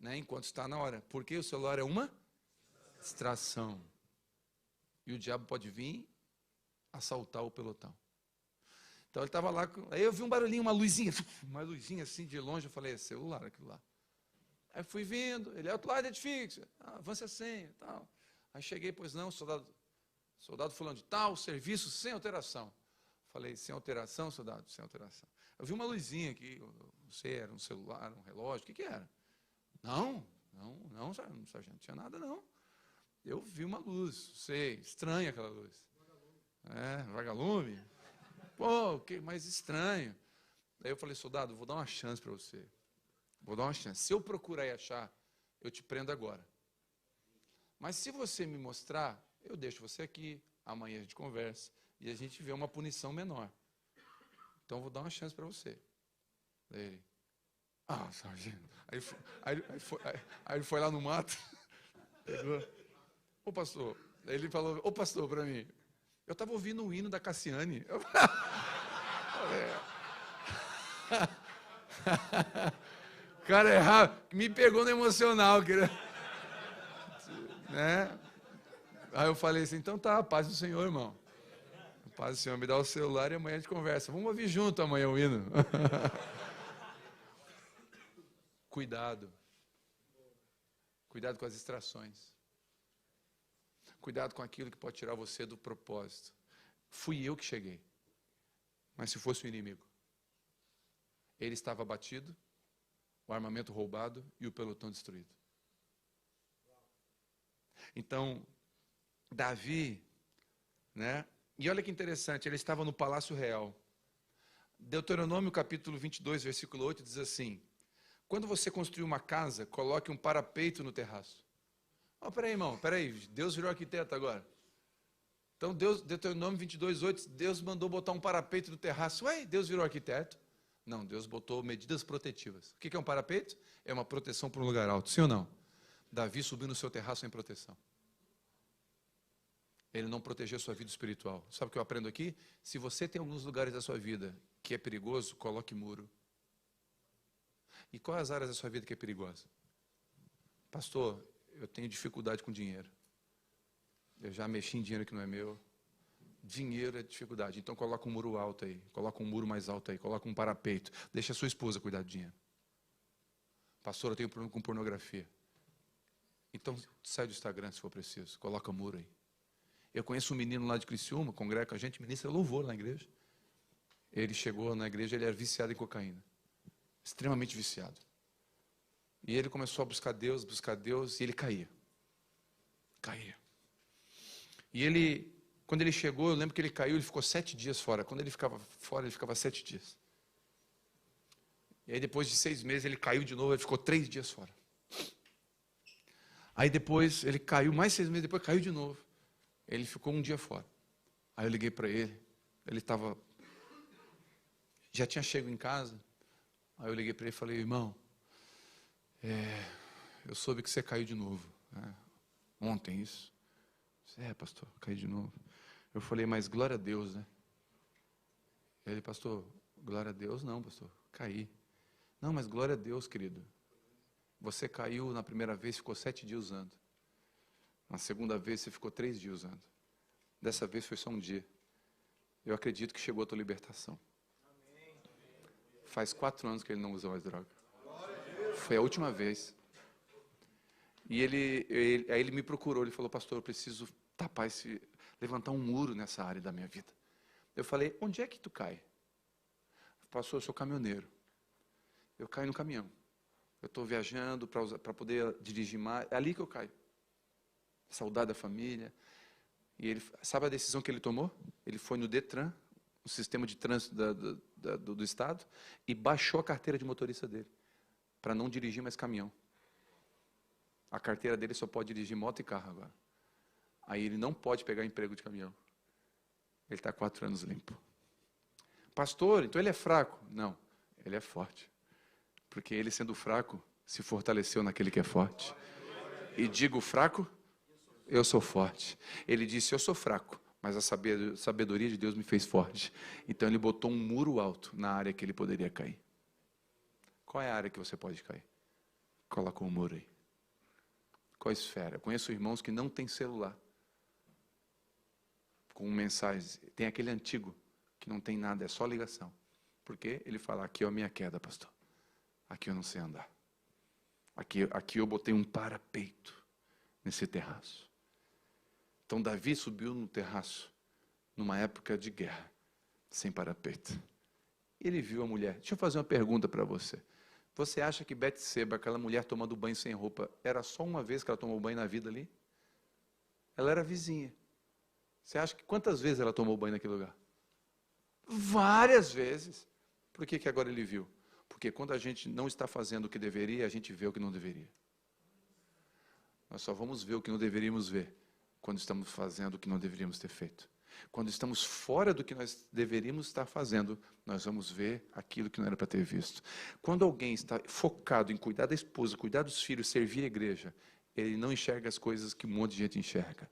né, enquanto está na hora. Porque o celular é uma distração. E o diabo pode vir assaltar o pelotão. Então ele estava lá, aí eu vi um barulhinho, uma luzinha assim de longe, eu falei, é celular aquilo lá. Aí fui vindo, ele é outro lado, edifique, avance a senha e tal. Aí cheguei, pois não, soldado fulano de tal, serviço sem alteração. Falei, sem alteração, soldado? Sem alteração. Eu vi uma luzinha aqui, não sei, era um celular, um relógio, o que era? Não, sargento, não tinha nada não. Eu vi uma luz, sei, estranha aquela luz. Vagalume? Pô, que mais estranho. Aí eu falei, soldado, vou dar uma chance para você. Vou dar uma chance. Se eu procurar e achar, eu te prendo agora. Mas se você me mostrar, eu deixo você aqui, amanhã a gente conversa e a gente vê uma punição menor. Então eu vou dar uma chance para você. Daí ele, sargento. Aí ele foi lá no mato, pegou. Ô pastor, aí ele falou, ô pastor, para mim, eu estava ouvindo o hino da Cassiane. Eu falei, cara errado, me pegou no emocional, né? Aí eu falei assim, então tá, paz do Senhor, irmão. Paz do Senhor, me dá o celular e amanhã a gente conversa. Vamos ouvir junto amanhã o hino. Cuidado. Cuidado com as distrações. Cuidado com aquilo que pode tirar você do propósito. Fui eu que cheguei. Mas se fosse o inimigo? Ele estava abatido, o armamento roubado e o pelotão destruído. Então, Davi, né? E olha que interessante, ele estava no palácio real. Deuteronômio capítulo 22, versículo 8 diz assim: quando você construir uma casa, coloque um parapeito no terraço. Peraí, irmão, Deus virou arquiteto agora. Então, Deuteronômio 22, 8, Deus mandou botar um parapeito no terraço. Ué, Deus virou arquiteto? Não, Deus botou medidas protetivas. O que é um parapeito? É uma proteção para um lugar alto, sim ou não? Davi subiu no seu terraço sem proteção. Ele não protegeu a sua vida espiritual. Sabe o que eu aprendo aqui? Se você tem alguns lugares da sua vida que é perigoso, coloque muro. E quais as áreas da sua vida que é perigosa? Pastor, eu tenho dificuldade com dinheiro. Eu já mexi em dinheiro que não é meu. Dinheiro é dificuldade. Então coloca um muro alto aí. Coloca um muro mais alto aí. Coloca um parapeito. Deixa a sua esposa cuidar do dinheiro. Pastor, eu tenho problema com pornografia. Então sai do Instagram se for preciso. Coloca um muro aí. Eu conheço um menino lá de Criciúma, congrega com a gente, ministra louvor na igreja. Ele chegou na igreja, ele era viciado em cocaína. Extremamente viciado. E ele começou a buscar Deus, e ele caía. E quando ele chegou, eu lembro que ele caiu, ele ficou 7 dias fora. Quando ele ficava fora, ele ficava 7 dias. E aí depois de 6 meses, ele caiu de novo, ele ficou 3 dias fora. Aí depois, ele caiu, mais 6 meses depois, caiu de novo. Ele ficou 1 dia fora. Aí eu liguei para ele, já tinha chego em casa. Aí eu liguei para ele e falei, irmão, eu soube que você caiu de novo. Ontem isso. Pastor, caí de novo. Eu falei, mas glória a Deus, né? Ele, pastor, glória a Deus não, pastor, caí. Não, mas glória a Deus, querido. Você caiu na primeira vez, ficou 7 dias usando. Na segunda vez, você ficou 3 dias usando. Dessa vez foi só 1 dia. Eu acredito que chegou a tua libertação. Faz 4 anos que ele não usa mais droga. Foi a última vez. E aí ele me procurou, ele falou, pastor, eu preciso levantar um muro nessa área da minha vida. Eu falei, onde é que tu cai? Pastor, eu sou caminhoneiro. Eu caio no caminhão. Eu estou viajando para poder dirigir mais. É ali que eu caio. Saudade da família. E ele, sabe a decisão que ele tomou? Ele foi no Detran, o sistema de trânsito do Estado, e baixou a carteira de motorista dele, para não dirigir mais caminhão. A carteira dele só pode dirigir moto e carro agora. Aí ele não pode pegar emprego de caminhão. Ele está 4 anos limpo. Pastor, então ele é fraco? Não, ele é forte. Porque ele, sendo fraco, se fortaleceu naquele que é forte. E digo fraco, eu sou forte. Ele disse, eu sou fraco, mas a sabedoria de Deus me fez forte. Então ele botou um muro alto na área que ele poderia cair. Qual é a área que você pode cair? Coloca um muro aí. Qual a esfera? Eu conheço irmãos que não têm celular. Com mensagens. Tem aquele antigo, que não tem nada, é só ligação. Por quê? Ele fala, aqui é a minha queda, pastor. Aqui eu não sei andar. Aqui eu botei um parapeito nesse terraço. Então Davi subiu no terraço numa época de guerra, sem parapeito. Ele viu a mulher. Deixa eu fazer uma pergunta para você. Você acha que Betseba, aquela mulher tomando banho sem roupa, era só uma vez que ela tomou banho na vida ali? Ela era vizinha. Você acha que quantas vezes ela tomou banho naquele lugar? Várias vezes. Por que agora ele viu? Porque quando a gente não está fazendo o que deveria, a gente vê o que não deveria. Nós só vamos ver o que não deveríamos ver quando estamos fazendo o que não deveríamos ter feito. Quando estamos fora do que nós deveríamos estar fazendo, nós vamos ver aquilo que não era para ter visto. Quando alguém está focado em cuidar da esposa, cuidar dos filhos, servir a igreja, ele não enxerga as coisas que um monte de gente enxerga.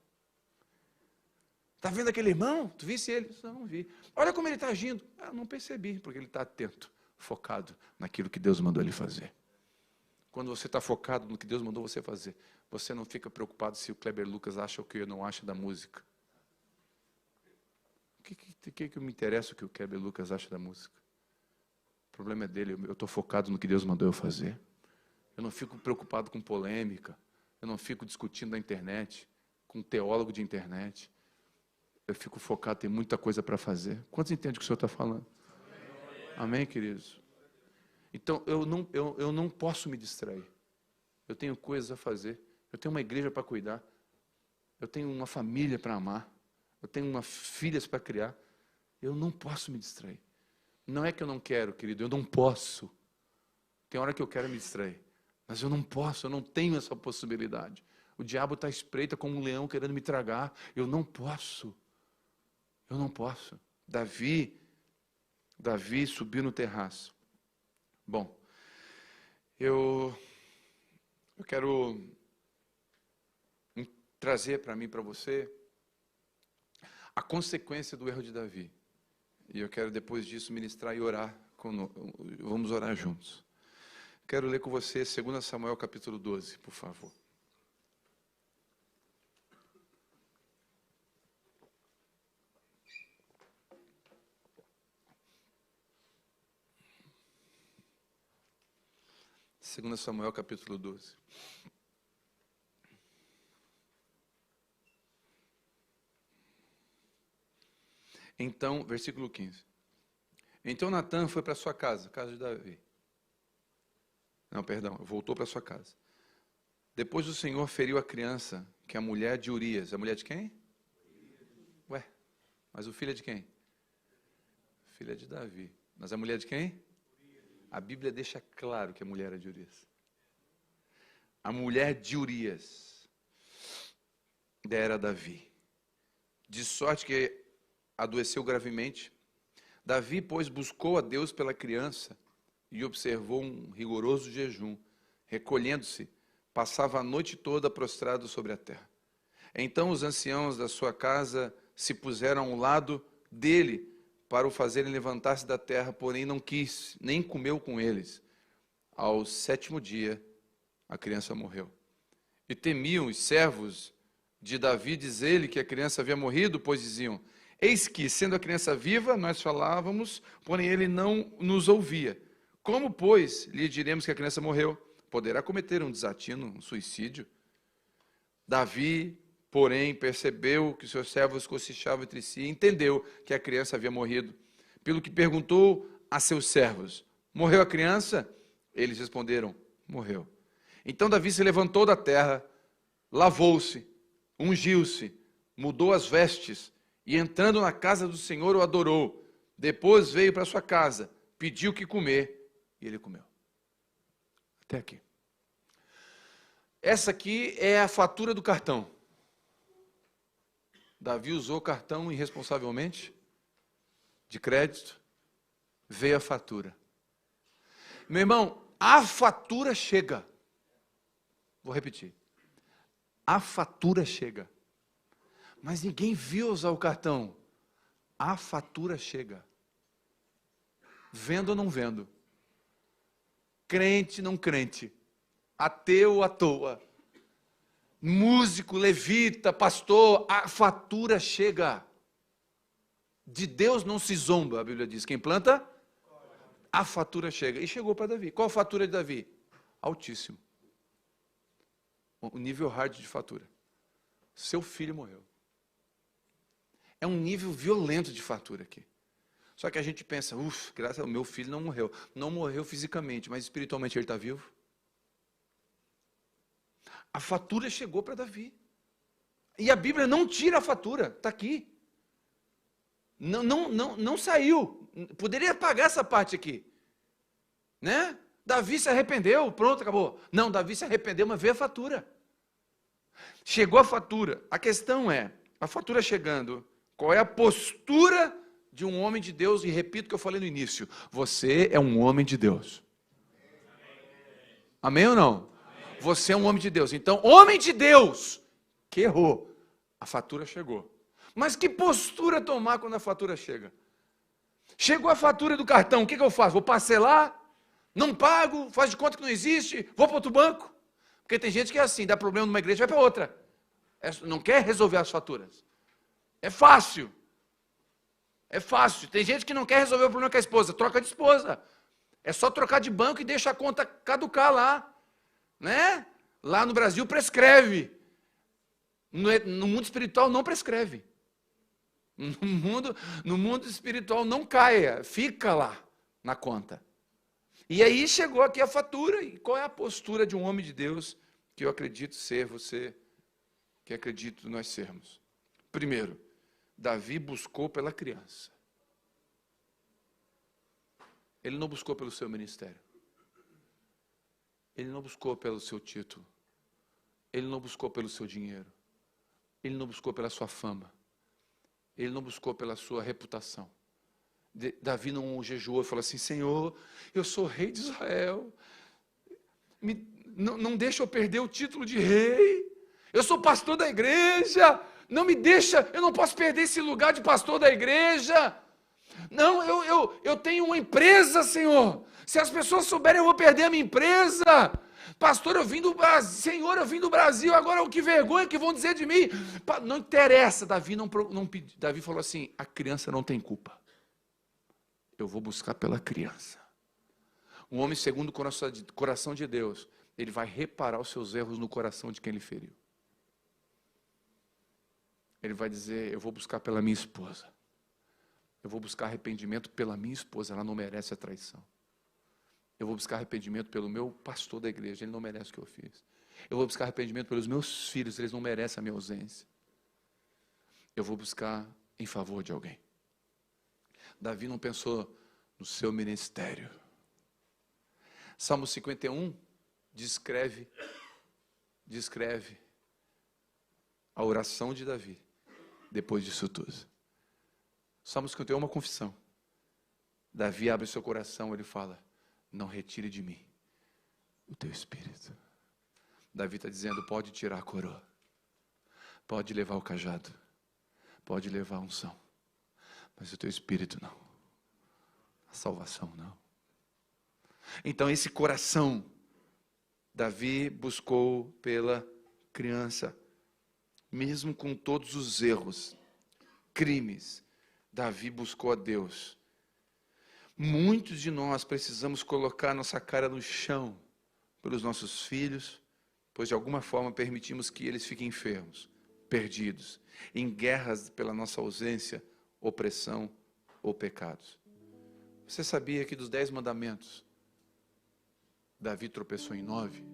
Está vendo aquele irmão? Tu visse ele? Não vi. Olha como ele está agindo. Não percebi, porque ele está atento, focado naquilo que Deus mandou ele fazer. Quando você está focado no que Deus mandou você fazer, você não fica preocupado se o Kleber Lucas acha o que eu não acho da música. O que me interessa o que o Kleber Lucas acha da música? O problema é dele, eu estou focado no que Deus mandou eu fazer. Eu não fico preocupado com polêmica, eu não fico discutindo na internet, com um teólogo de internet. Eu fico focado, tem muita coisa para fazer. Quantos entendem o que o Senhor está falando? Amém, queridos? Então, eu não posso me distrair. Eu tenho coisas a fazer. Eu tenho uma igreja para cuidar. Eu tenho uma família para amar. Eu tenho filhas para criar. Eu não posso me distrair. Não é que eu não quero, querido, eu não posso. Tem hora que eu quero me distrair. Mas eu não posso, eu não tenho essa possibilidade. O diabo está à espreita como um leão querendo me tragar. Eu não posso. Eu não posso. Davi subiu no terraço. Bom, eu quero trazer para mim, para você, a consequência do erro de Davi. E eu quero depois disso ministrar e orar. Vamos orar juntos. Quero ler com você 2 Samuel capítulo 12, por favor. Segundo Samuel capítulo 12. Então, versículo 15. Então Natã foi para sua casa de Davi. Não, perdão, voltou para sua casa. Depois o Senhor feriu a criança, que é a mulher de Urias. A mulher de quem? Ué, mas o filho é de quem? Filha de Davi. Mas a mulher de quem? A Bíblia deixa claro que a mulher era de Urias. A mulher de Urias dera a Davi. De sorte que adoeceu gravemente. Davi, pois, buscou a Deus pela criança e observou um rigoroso jejum. Recolhendo-se, passava a noite toda prostrado sobre a terra. Então os anciãos da sua casa se puseram ao lado dele para o fazerem levantar-se da terra, porém não quis, nem comeu com eles. Ao 7º dia, a criança morreu. E temiam os servos de Davi dizer-lhe que a criança havia morrido, pois diziam: eis que, sendo a criança viva, nós falávamos, porém ele não nos ouvia. Como, pois, lhe diremos que a criança morreu? Poderá cometer um desatino, um suicídio? Davi, porém, percebeu que seus servos cochichavam entre si e entendeu que a criança havia morrido. Pelo que perguntou a seus servos: morreu a criança? Eles responderam: morreu. Então Davi se levantou da terra, lavou-se, ungiu-se, mudou as vestes e, entrando na casa do Senhor, o adorou. Depois veio para sua casa, pediu o que comer e ele comeu. Até aqui. Essa aqui é a fatura do cartão. Davi usou o cartão irresponsavelmente, de crédito, veio a fatura. Meu irmão, a fatura chega. Vou repetir. A fatura chega. Mas ninguém viu usar o cartão. A fatura chega. Vendo ou não vendo. Crente, não crente. Ateu à toa. Músico, levita, pastor, a fatura chega. De Deus não se zomba, a Bíblia diz. Quem planta, a fatura chega. E chegou para Davi. Qual a fatura de Davi? Altíssimo. o nível hard de fatura. Seu filho morreu. É um nível violento de fatura aqui. Só que a gente pensa, graças ao meu filho não morreu. Não morreu fisicamente, mas espiritualmente ele está vivo. A fatura chegou para Davi. E a Bíblia não tira a fatura, está aqui. Não saiu. Poderia pagar essa parte aqui. Né? Davi se arrependeu, pronto, acabou. Não, Davi se arrependeu, mas veio a fatura. Chegou a fatura. A questão é, a fatura chegando, qual é a postura de um homem de Deus? E repito o que eu falei no início, você é um homem de Deus. Amém ou não? Amém. Você é um homem de Deus. Então, homem de Deus, que errou, a fatura chegou. Mas que postura tomar quando a fatura chega? Chegou a fatura do cartão, o que eu faço? Vou parcelar? Não pago? Faz de conta que não existe? Vou para outro banco? Porque tem gente que é assim, dá problema numa igreja, vai para outra. Não quer resolver as faturas. É fácil. É fácil. Tem gente que não quer resolver o problema com a esposa, troca de esposa. É só trocar de banco e deixa a conta caducar lá. Né? Lá no Brasil prescreve. No mundo espiritual não prescreve. No mundo espiritual não caia, fica lá na conta. E aí chegou aqui a fatura. E qual é a postura de um homem de Deus que eu acredito ser você, que acredito nós sermos? Primeiro, Davi buscou pela criança. Ele não buscou pelo seu ministério. Ele não buscou pelo seu título. Ele não buscou pelo seu dinheiro. Ele não buscou pela sua fama. Ele não buscou pela sua reputação. Davi não jejuou e falou assim, Senhor, eu sou rei de Israel. Não deixa eu perder o título de rei. Eu sou pastor da igreja. Não me deixa, eu não posso perder esse lugar de pastor da igreja. Não, eu tenho uma empresa, Senhor. Se as pessoas souberem, eu vou perder a minha empresa. Pastor, eu vim do Brasil. Senhor, eu vim do Brasil. Agora, que vergonha que vão dizer de mim. Não interessa. Davi falou assim, a criança não tem culpa. Eu vou buscar pela criança. Um homem segundo o coração de Deus, ele vai reparar os seus erros no coração de quem ele feriu. Ele vai dizer, eu vou buscar pela minha esposa. Eu vou buscar arrependimento pela minha esposa, ela não merece a traição. Eu vou buscar arrependimento pelo meu pastor da igreja, ele não merece o que eu fiz. Eu vou buscar arrependimento pelos meus filhos, eles não merecem a minha ausência. Eu vou buscar em favor de alguém. Davi não pensou no seu ministério. Salmo 51 descreve a oração de Davi depois disso tudo. Salmo 51 é uma confissão. Davi abre seu coração, ele fala, não retire de mim o teu espírito. Davi está dizendo, pode tirar a coroa, pode levar o cajado, pode levar a unção, mas o teu espírito não, a salvação não. Então esse coração, Davi buscou pela criança, mesmo com todos os erros, crimes, Davi buscou a Deus. Muitos de nós precisamos colocar nossa cara no chão pelos nossos filhos, pois de alguma forma permitimos que eles fiquem enfermos, perdidos, em guerras pela nossa ausência, opressão ou pecados. Você sabia que dos 10 mandamentos, Davi tropeçou em 9?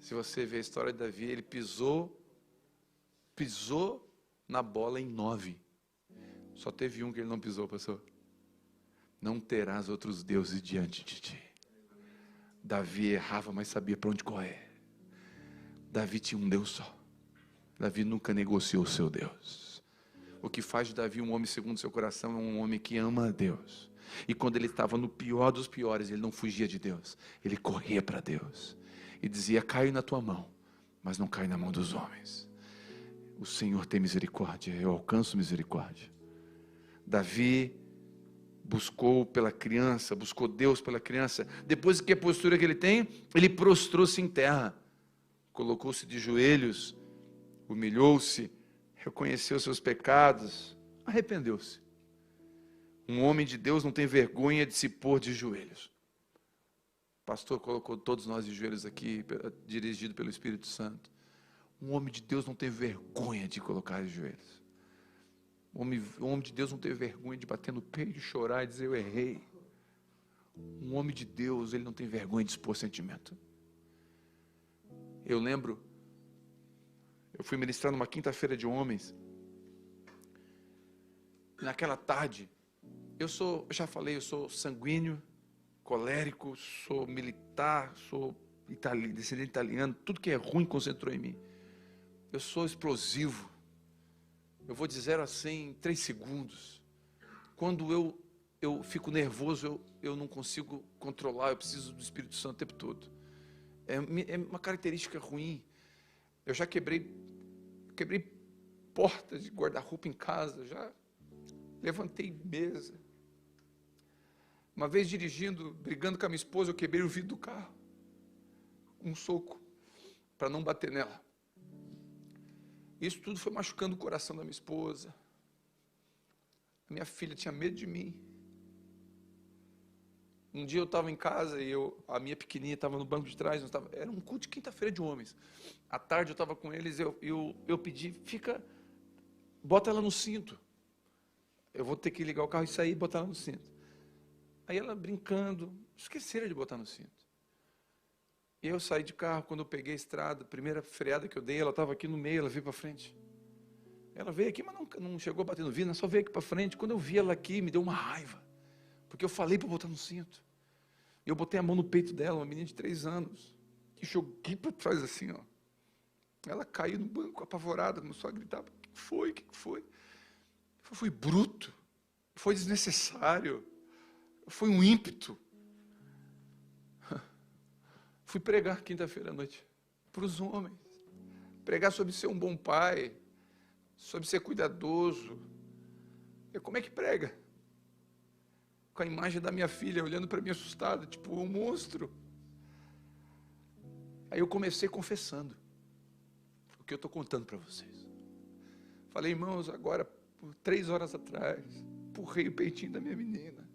Se você ver a história de Davi, ele pisou na bola em 9. Só teve um que ele não pisou, pastor. Não terás outros deuses diante de ti. Davi errava, mas sabia para onde correr. Davi tinha um Deus só. Davi nunca negociou o seu Deus. O que faz de Davi um homem segundo seu coração é um homem que ama a Deus. E quando ele estava no pior dos piores, ele não fugia de Deus. Ele corria para Deus. E dizia, caio na tua mão, mas não caio na mão dos homens. O Senhor tem misericórdia, eu alcanço misericórdia. Davi buscou pela criança, buscou Deus pela criança. Depois que a postura que ele tem, ele prostrou-se em terra, colocou-se de joelhos, humilhou-se, reconheceu seus pecados, arrependeu-se. Um homem de Deus não tem vergonha de se pôr de joelhos. pastor colocou todos nós de joelhos aqui, dirigido pelo Espírito Santo. Um homem de Deus não teve vergonha de colocar de joelhos. Um homem de Deus não teve vergonha de bater no peito, de chorar e dizer, eu errei. Um homem de Deus, ele não tem vergonha de expor sentimento. Eu lembro, eu fui ministrar numa quinta-feira de homens. Naquela tarde, eu já falei, eu sou sanguíneo, colérico, sou militar, sou descendente italiano, tudo que é ruim concentrou em mim. Eu sou explosivo. Eu vou de 0 a 100 em 3 segundos. Quando eu fico nervoso, eu não consigo controlar, eu preciso do Espírito Santo o tempo todo. É uma característica ruim. Eu já quebrei portas de guarda-roupa em casa, já levantei mesa. Uma vez dirigindo, brigando com a minha esposa, eu quebrei o vidro do carro. Um soco, para não bater nela. Isso tudo foi machucando o coração da minha esposa. A minha filha tinha medo de mim. Um dia eu estava em casa e a minha pequenininha estava no banco de trás. Era um culto de quinta-feira de homens. À tarde eu estava com eles, eu pedi, bota ela no cinto. Eu vou ter que ligar o carro e sair e botar ela no cinto. Aí ela brincando, esqueceram de botar no cinto. E eu saí de carro, quando eu peguei a estrada, a primeira freada que eu dei, ela estava aqui no meio, ela veio para frente. Ela veio aqui, mas não chegou a bater no vidro, só veio aqui para frente. Quando eu vi ela aqui, me deu uma raiva. Porque eu falei para botar no cinto. Eu botei a mão no peito dela, uma menina de 3 anos. E joguei para trás assim, ó. Ela caiu no banco, apavorada, começou a gritar, o que foi, o que foi? Eu fui bruto, foi desnecessário, foi um ímpeto. Fui pregar quinta-feira à noite para os homens. Pregar sobre ser um bom pai, sobre ser cuidadoso. E como é que prega? Com a imagem da minha filha olhando para mim assustada, tipo um monstro. Aí eu comecei confessando o que eu estou contando para vocês. Falei, irmãos, agora, por 3 horas atrás, empurrei o peitinho da minha menina.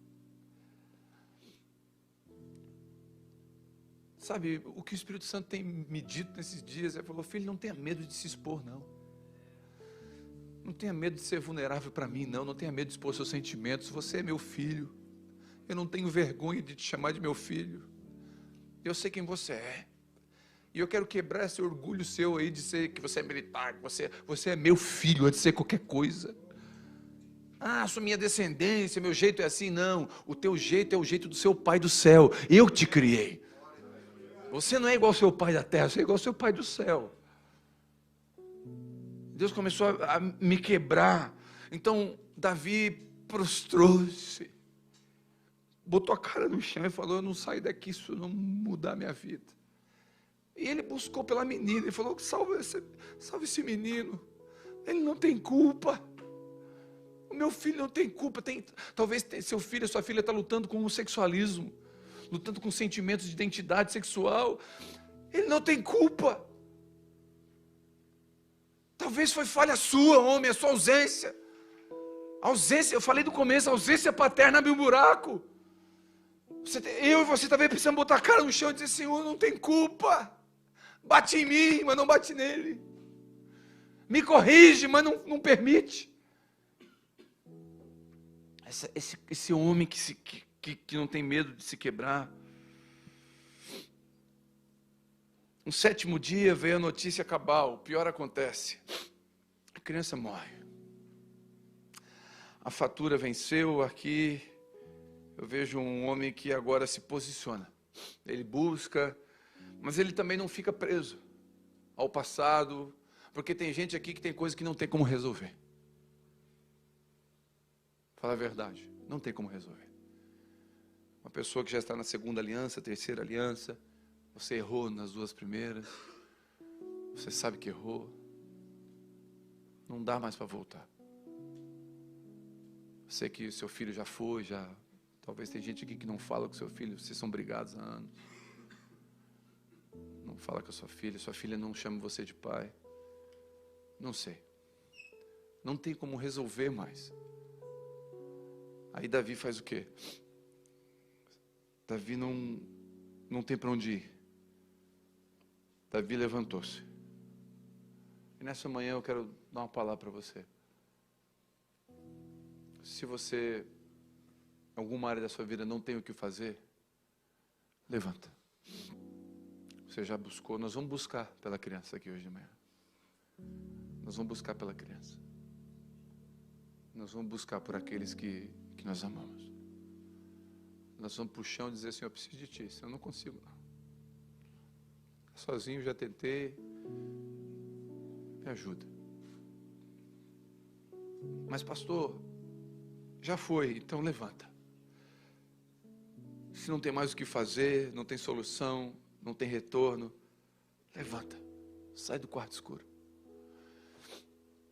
Sabe, o que o Espírito Santo tem me dito nesses dias, ele falou, filho, não tenha medo de se expor, não. Não tenha medo de ser vulnerável para mim, não. Não tenha medo de expor seus sentimentos. Você é meu filho. Eu não tenho vergonha de te chamar de meu filho. Eu sei quem você é. E eu quero quebrar esse orgulho seu aí de ser que você é militar, que você é meu filho, antes de ser qualquer coisa. Ah, sou minha descendência, meu jeito é assim. Não, o teu jeito é o jeito do seu pai do céu. Eu te criei. Você não é igual ao seu pai da terra, você é igual ao seu pai do céu. Deus começou a me quebrar. Então, Davi prostrou-se, botou a cara no chão e falou, eu não saio daqui se eu não mudar a minha vida. E ele buscou pela menina, ele falou, salve esse menino, ele não tem culpa. O meu filho não tem culpa. Talvez seu filho, sua filha está lutando com o homossexualismo, lutando com sentimentos de identidade sexual. Ele não tem culpa. Talvez foi falha sua, homem, a sua ausência. Ausência, eu falei do começo, ausência paterna abre um buraco. Eu e você talvez precisamos botar a cara no chão e dizer, Senhor, não tem culpa. Bate em mim, mas não bate nele. Me corrige, mas não permite. Esse homem que não tem medo de se quebrar. No 7º dia veio a notícia cabal, o pior acontece. A criança morre. A fatura venceu aqui. Eu vejo um homem que agora se posiciona. Ele busca, mas ele também não fica preso ao passado, porque tem gente aqui que tem coisas que não tem como resolver. Fala a verdade, não tem como resolver. Uma pessoa que já está na 2ª aliança, 3ª aliança, você errou nas 2 primeiras, você sabe que errou, não dá mais para voltar. Sei que o seu filho já foi, talvez tem gente aqui que não fala com seu filho, vocês são brigados há anos. Não fala com a sua filha não chama você de pai. Não sei. Não tem como resolver mais. Aí Davi faz o quê? Davi não tem para onde ir. Davi levantou-se. E nessa manhã eu quero dar uma palavra para você. Se você, em alguma área da sua vida, não tem o que fazer, levanta. Você já buscou? Nós vamos buscar pela criança aqui hoje de manhã. Nós vamos buscar pela criança. Nós vamos buscar por aqueles que nós amamos. Nós vamos para o chão e dizer, Senhor, eu preciso de Ti, Senhor, eu não consigo não. Sozinho já tentei, me ajuda. Mas pastor, já foi, então levanta. Se não tem mais o que fazer, não tem solução, não tem retorno, levanta, sai do quarto escuro.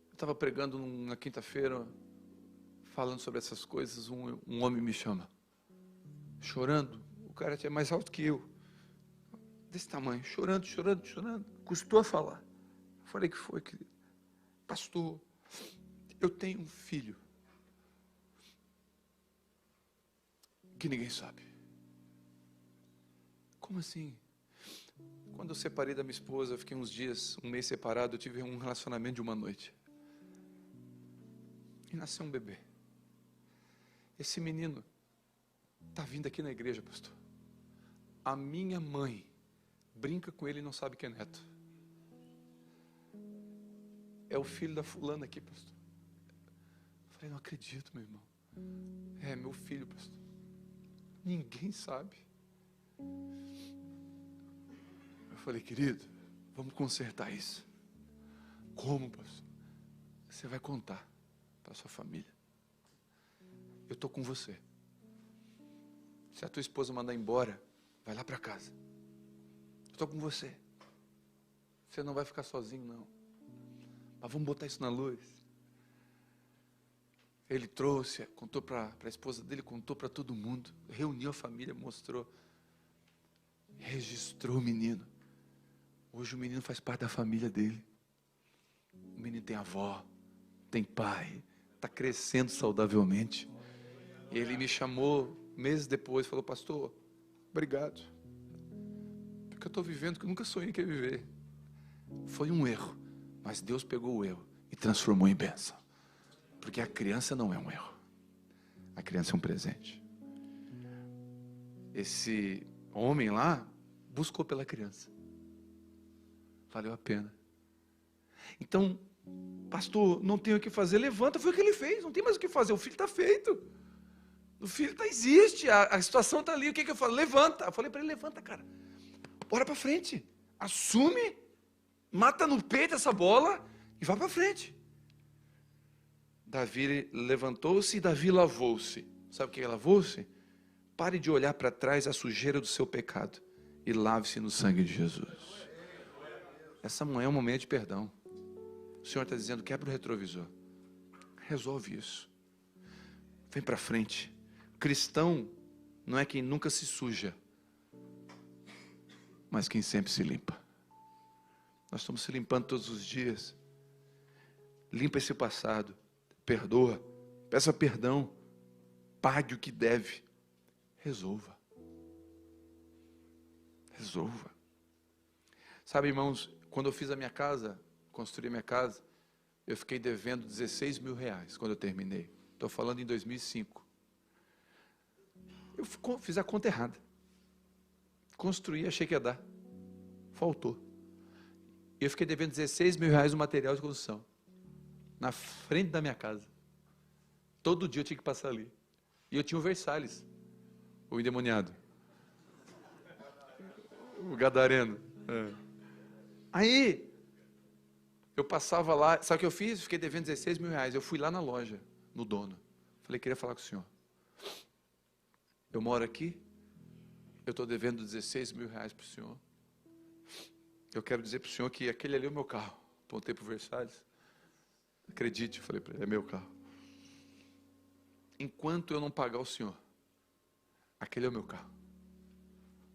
Eu estava pregando na quinta-feira, falando sobre essas coisas, um homem me chama, chorando, o cara é mais alto que eu, desse tamanho, chorando, custou a falar. Eu falei, que foi, querido? Pastor, eu tenho um filho que ninguém sabe. Como assim? Quando eu separei da minha esposa, eu fiquei uns dias, um mês separado, eu tive um relacionamento de uma noite. E nasceu um bebê. Esse menino está vindo aqui na igreja, pastor. A minha mãe brinca com ele e não sabe que é neto. É o filho da fulana aqui, pastor. Eu falei, não acredito, meu irmão. É meu filho, pastor. Ninguém sabe. Eu falei, querido, vamos consertar isso. Como, pastor? Você vai contar para sua família. Eu estou com você. Se a tua esposa mandar embora, vai lá para casa. Eu estou com você. Você não vai ficar sozinho, não. Mas vamos botar isso na luz. Ele trouxe, contou para a esposa dele, contou para todo mundo. Reuniu a família, mostrou. Registrou o menino. Hoje o menino faz parte da família dele. O menino tem avó, tem pai, está crescendo saudavelmente. Ele me chamou meses depois, falou, pastor, obrigado. Porque eu estou vivendo o que eu nunca sonhei que ia viver. Foi um erro, mas Deus pegou o erro e transformou em bênção. Porque a criança não é um erro. A criança é um presente. Esse homem lá buscou pela criança. Valeu a pena. Então, pastor, não tem o que fazer, levanta. Foi o que ele fez, não tem mais o que fazer. O filho está feito. O filho existe, a situação está ali. O que eu falo? Levanta. Eu falei para ele, levanta, cara. Bora para frente. Assume, mata no peito essa bola e vá para frente. Davi levantou-se e Davi lavou-se. Sabe o que é lavou-se? Pare de olhar para trás a sujeira do seu pecado e lave-se no sangue de Jesus. Essa manhã é um momento de perdão. O Senhor está dizendo, quebra o retrovisor. Resolve isso. Vem para frente. Cristão não é quem nunca se suja, mas quem sempre se limpa. Nós estamos se limpando todos os dias. Limpa esse passado. Perdoa. Peça perdão. Pague o que deve. Resolva. Resolva. Sabe, irmãos, quando eu fiz a minha casa, construí a minha casa, eu fiquei devendo 16 mil reais quando eu terminei. Estou falando em 2005. Eu fiz a conta errada. Construí, achei que ia dar. Faltou. E eu fiquei devendo 16 mil reais no material de construção. Na frente da minha casa. Todo dia eu tinha que passar ali. E eu tinha o Versalhes, o endemoniado. O gadareno. Aí, eu passava lá, sabe o que eu fiz? Fiquei devendo 16 mil reais. Eu fui lá na loja, no dono. Falei, queria falar com o senhor. Eu moro aqui, eu estou devendo 16 mil reais para o senhor. Eu quero dizer para o senhor que aquele ali é o meu carro. Apontei para o Versalhes. Acredite, eu falei para ele, é meu carro. Enquanto eu não pagar o senhor, aquele é o meu carro.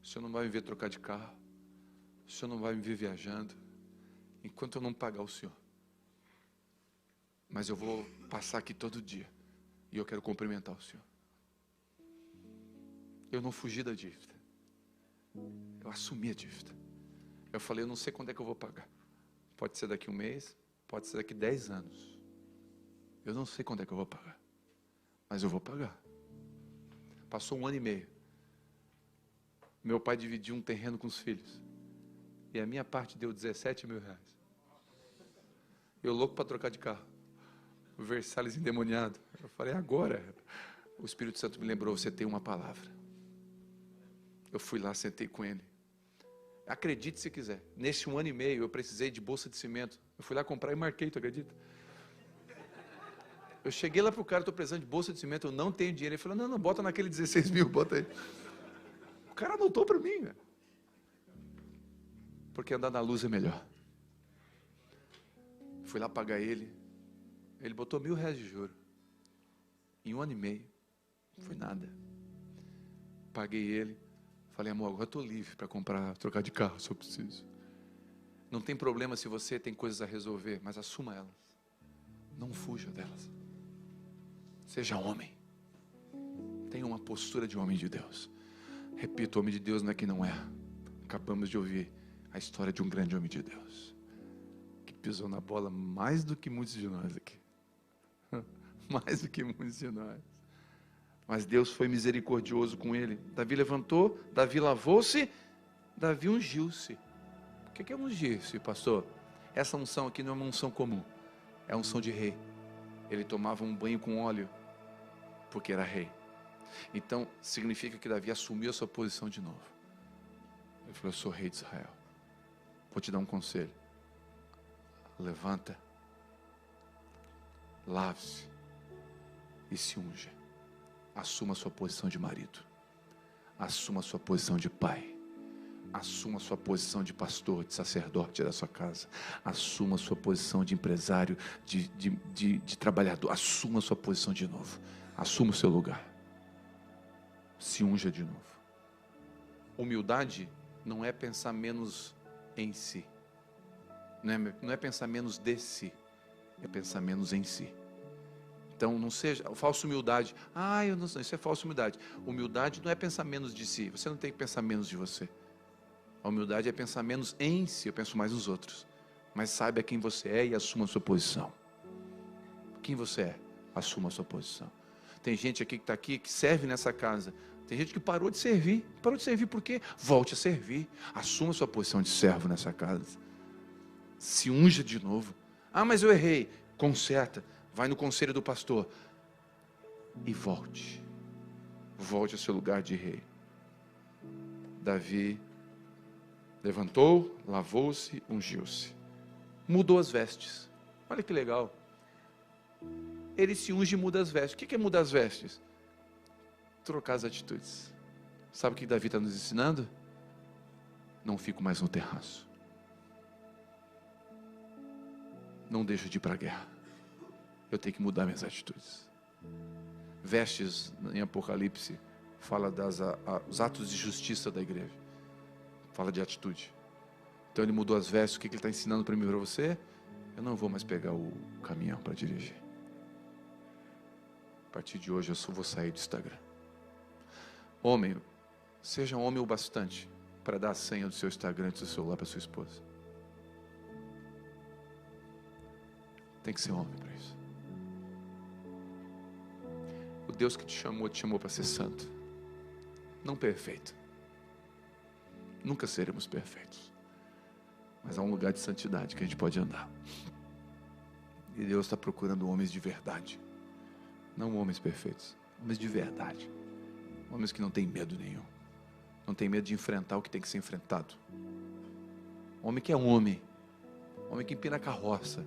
O senhor não vai me ver trocar de carro. O senhor não vai me ver viajando. Enquanto eu não pagar o senhor. Mas eu vou passar aqui todo dia. E eu quero cumprimentar o senhor. Eu não fugi da dívida. Eu assumi a dívida. Eu falei, eu não sei quando é que eu vou pagar. Pode ser daqui 1 mês, pode ser daqui 10 anos. Eu não sei quando é que eu vou pagar, mas eu vou pagar. Passou 1 ano e meio. Meu pai dividiu um terreno com os filhos. E a minha parte deu 17 mil reais. Eu louco para trocar de carro. O Versalhes endemoniado. Eu falei, agora. O Espírito Santo me lembrou, você tem uma palavra. Eu fui lá, sentei com ele. Acredite se quiser. Nesse 1 ano e meio, eu precisei de bolsa de cimento. Eu fui lá comprar e marquei, tu acredita? Eu cheguei lá pro cara, estou precisando de bolsa de cimento, eu não tenho dinheiro. Ele falou, não, bota naquele 16 mil, bota aí. O cara anotou para mim, velho. Porque andar na luz é melhor. Fui lá pagar ele. Ele botou 1.000 reais de juro. Em 1 ano e meio. Não foi nada. Paguei ele. Falei, amor, agora estou livre para comprar, trocar de carro se eu preciso. Não tem problema se você tem coisas a resolver, mas assuma elas. Não fuja delas. Seja homem. Tenha uma postura de homem de Deus. Repito, homem de Deus não é que não é. Acabamos de ouvir a história de um grande homem de Deus, que pisou na bola mais do que muitos de nós aqui. Mais do que muitos de nós. Mas Deus foi misericordioso com ele. Davi levantou, Davi lavou-se, Davi ungiu-se. O que é ungir-se, pastor? Essa unção aqui não é uma unção comum. É a unção de rei. Ele tomava um banho com óleo, porque era rei. Então, significa que Davi assumiu a sua posição de novo. Ele falou, eu sou rei de Israel. Vou te dar um conselho. Levanta, lave-se e se unja. Assuma a sua posição de marido. Assuma a sua posição de pai. Assuma a sua posição de pastor, de sacerdote da sua casa. Assuma a sua posição de empresário, de trabalhador. Assuma a sua posição de novo. Assuma o seu lugar. Se unja de novo. Humildade não é pensar menos em si. Não é pensar menos de si. É pensar menos em si. Então não seja falsa humildade. Eu não sei, isso é falsa humildade. Humildade não é pensar menos de si. Você não tem que pensar menos de você. A humildade é pensar menos em si. Eu penso mais nos outros. Mas saiba quem você é e assuma a sua posição. Quem você é, assuma a sua posição. Tem gente aqui que está aqui, que serve nessa casa. Tem gente que parou de servir. Parou de servir por quê? Volte a servir. Assuma a sua posição de servo nessa casa. Se unja de novo. Mas eu errei. Conserta. Vai no conselho do pastor. E volte. Volte ao seu lugar de rei. Davi levantou, lavou-se, ungiu-se. Mudou as vestes. Olha que legal. Ele se unge e muda as vestes. O que é mudar as vestes? Trocar as atitudes. Sabe o que Davi está nos ensinando? Não fico mais no terraço. Não deixo de ir para a guerra. Eu tenho que mudar minhas atitudes. Vestes, em Apocalipse, fala dos atos de justiça da igreja. Fala de atitude. Então ele mudou as vestes. O que ele está ensinando para mim e para você? Eu não vou mais pegar o caminhão para dirigir. A partir de hoje eu só vou sair do Instagram. Homem, seja homem o bastante para dar a senha do seu Instagram e do seu celular para sua esposa. Tem que ser homem para isso. O Deus que te chamou para ser santo. Não perfeito. Nunca seremos perfeitos. Mas há um lugar de santidade que a gente pode andar. E Deus está procurando homens de verdade. Não homens perfeitos. Homens de verdade. Homens que não têm medo nenhum. Não tem medo de enfrentar o que tem que ser enfrentado. Homem que é homem. Homem que empina a carroça.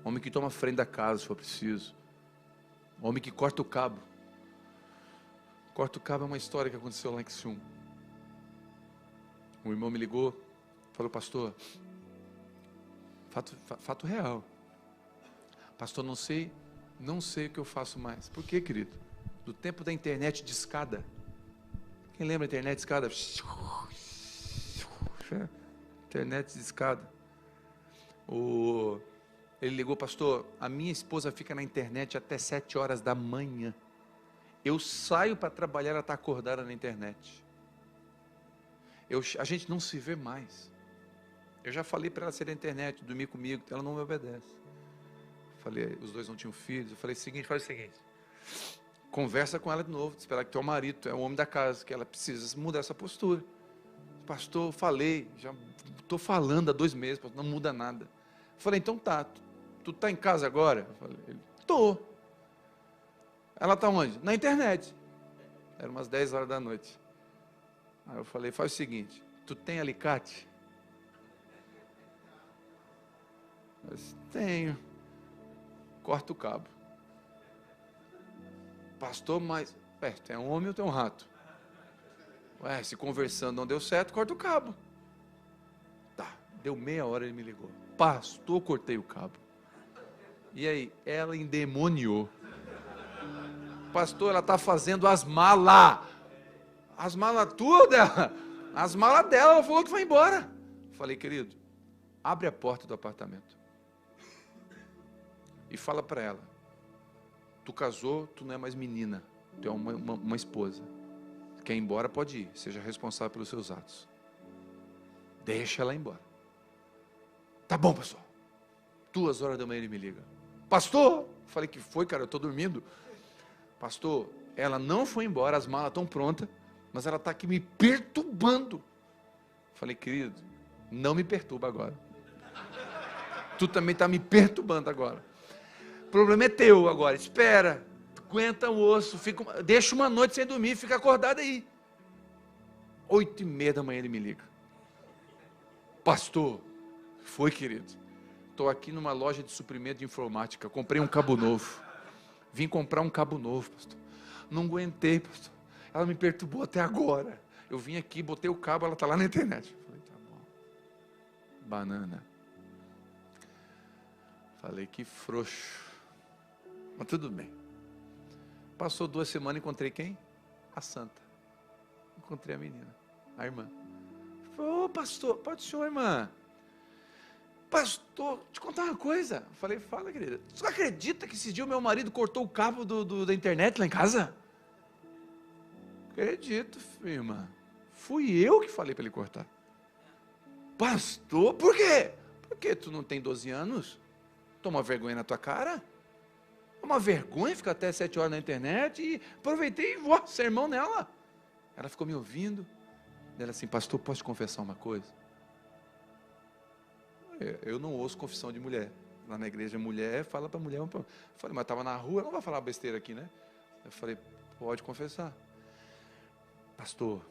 Homem que toma a frente da casa se for preciso. Homem que corta o cabo. Corta o cabo é uma história que aconteceu lá em Criciúma. Um irmão me ligou, falou, pastor, fato real. Pastor, não sei o que eu faço mais. Por quê, querido? Do tempo da internet de escada. Quem lembra da internet de escada? Internet de escada. Ele ligou, pastor, a minha esposa fica na internet até 7 horas da manhã. Eu saio para trabalhar, ela está acordada na internet. A gente não se vê mais. Eu já falei para ela sair da internet, dormir comigo, ela não me obedece. Falei, os dois não tinham filhos. Eu falei, faz o seguinte, conversa com ela de novo, esperar que teu marido é o homem da casa, que ela precisa mudar essa postura. Pastor, falei, já estou falando há 2 meses, pastor, não muda nada. Eu falei, então tá, tu tá em casa agora? Eu falei, tô. Ela tá onde? Na internet. Era umas 10 horas da noite. Aí eu falei, faz o seguinte, tu tem alicate? Eu disse, tenho. Corta o cabo. Pastor, mas tem um homem ou tem um rato? Ué, se conversando não deu certo, corta o cabo. Tá, deu meia hora, ele me ligou. Pastor, cortei o cabo. E aí? Ela endemoniou. Pastor, ela está fazendo as malas. As malas tudo, as malas dela, ela falou que vai embora. Falei, querido, abre a porta do apartamento. E fala para ela, tu casou, tu não é mais menina, tu é uma esposa. Quer ir embora, pode ir, seja responsável pelos seus atos. Deixa ela ir embora. Tá bom, pastor. 2 horas da manhã ele me liga. Pastor, falei, que foi, cara, eu estou dormindo. Pastor, ela não foi embora, as malas estão prontas, mas ela está aqui me perturbando. Falei, querido, não me perturba agora. Tu também está me perturbando agora. O problema é teu agora, espera. Aguenta o osso, deixa uma noite sem dormir, fica acordado aí. 8h30 da manhã ele me liga. Pastor, foi, querido. Estou aqui numa loja de suprimento de informática, comprei um cabo novo. Vim comprar um cabo novo, pastor. Não aguentei, pastor. Ela me perturbou até agora. Eu vim aqui, botei o cabo, ela está lá na internet. Falei, tá bom. Banana. Falei, que frouxo. Mas tudo bem. Passou 2 semanas, encontrei quem? A santa. Encontrei a menina, a irmã. Falei, ô pastor, pode ser, irmã. Pastor, te contar uma coisa. Falei, fala, querida. Você não acredita que esse dia o meu marido cortou o cabo da internet lá em casa? Acredito, irmã. Fui eu que falei para ele cortar. Pastor, por quê? Porque tu não tem 12 anos? Toma vergonha na tua cara? É uma vergonha ficar até 7 horas na internet e aproveitei e vou sermão nela. Ela ficou me ouvindo. Ela assim, pastor, posso te confessar uma coisa? Eu não ouço confissão de mulher. Lá na igreja, mulher fala para mulher. Eu falei, mas estava na rua, não vai falar besteira aqui, né? Eu falei, pode confessar. Pastor,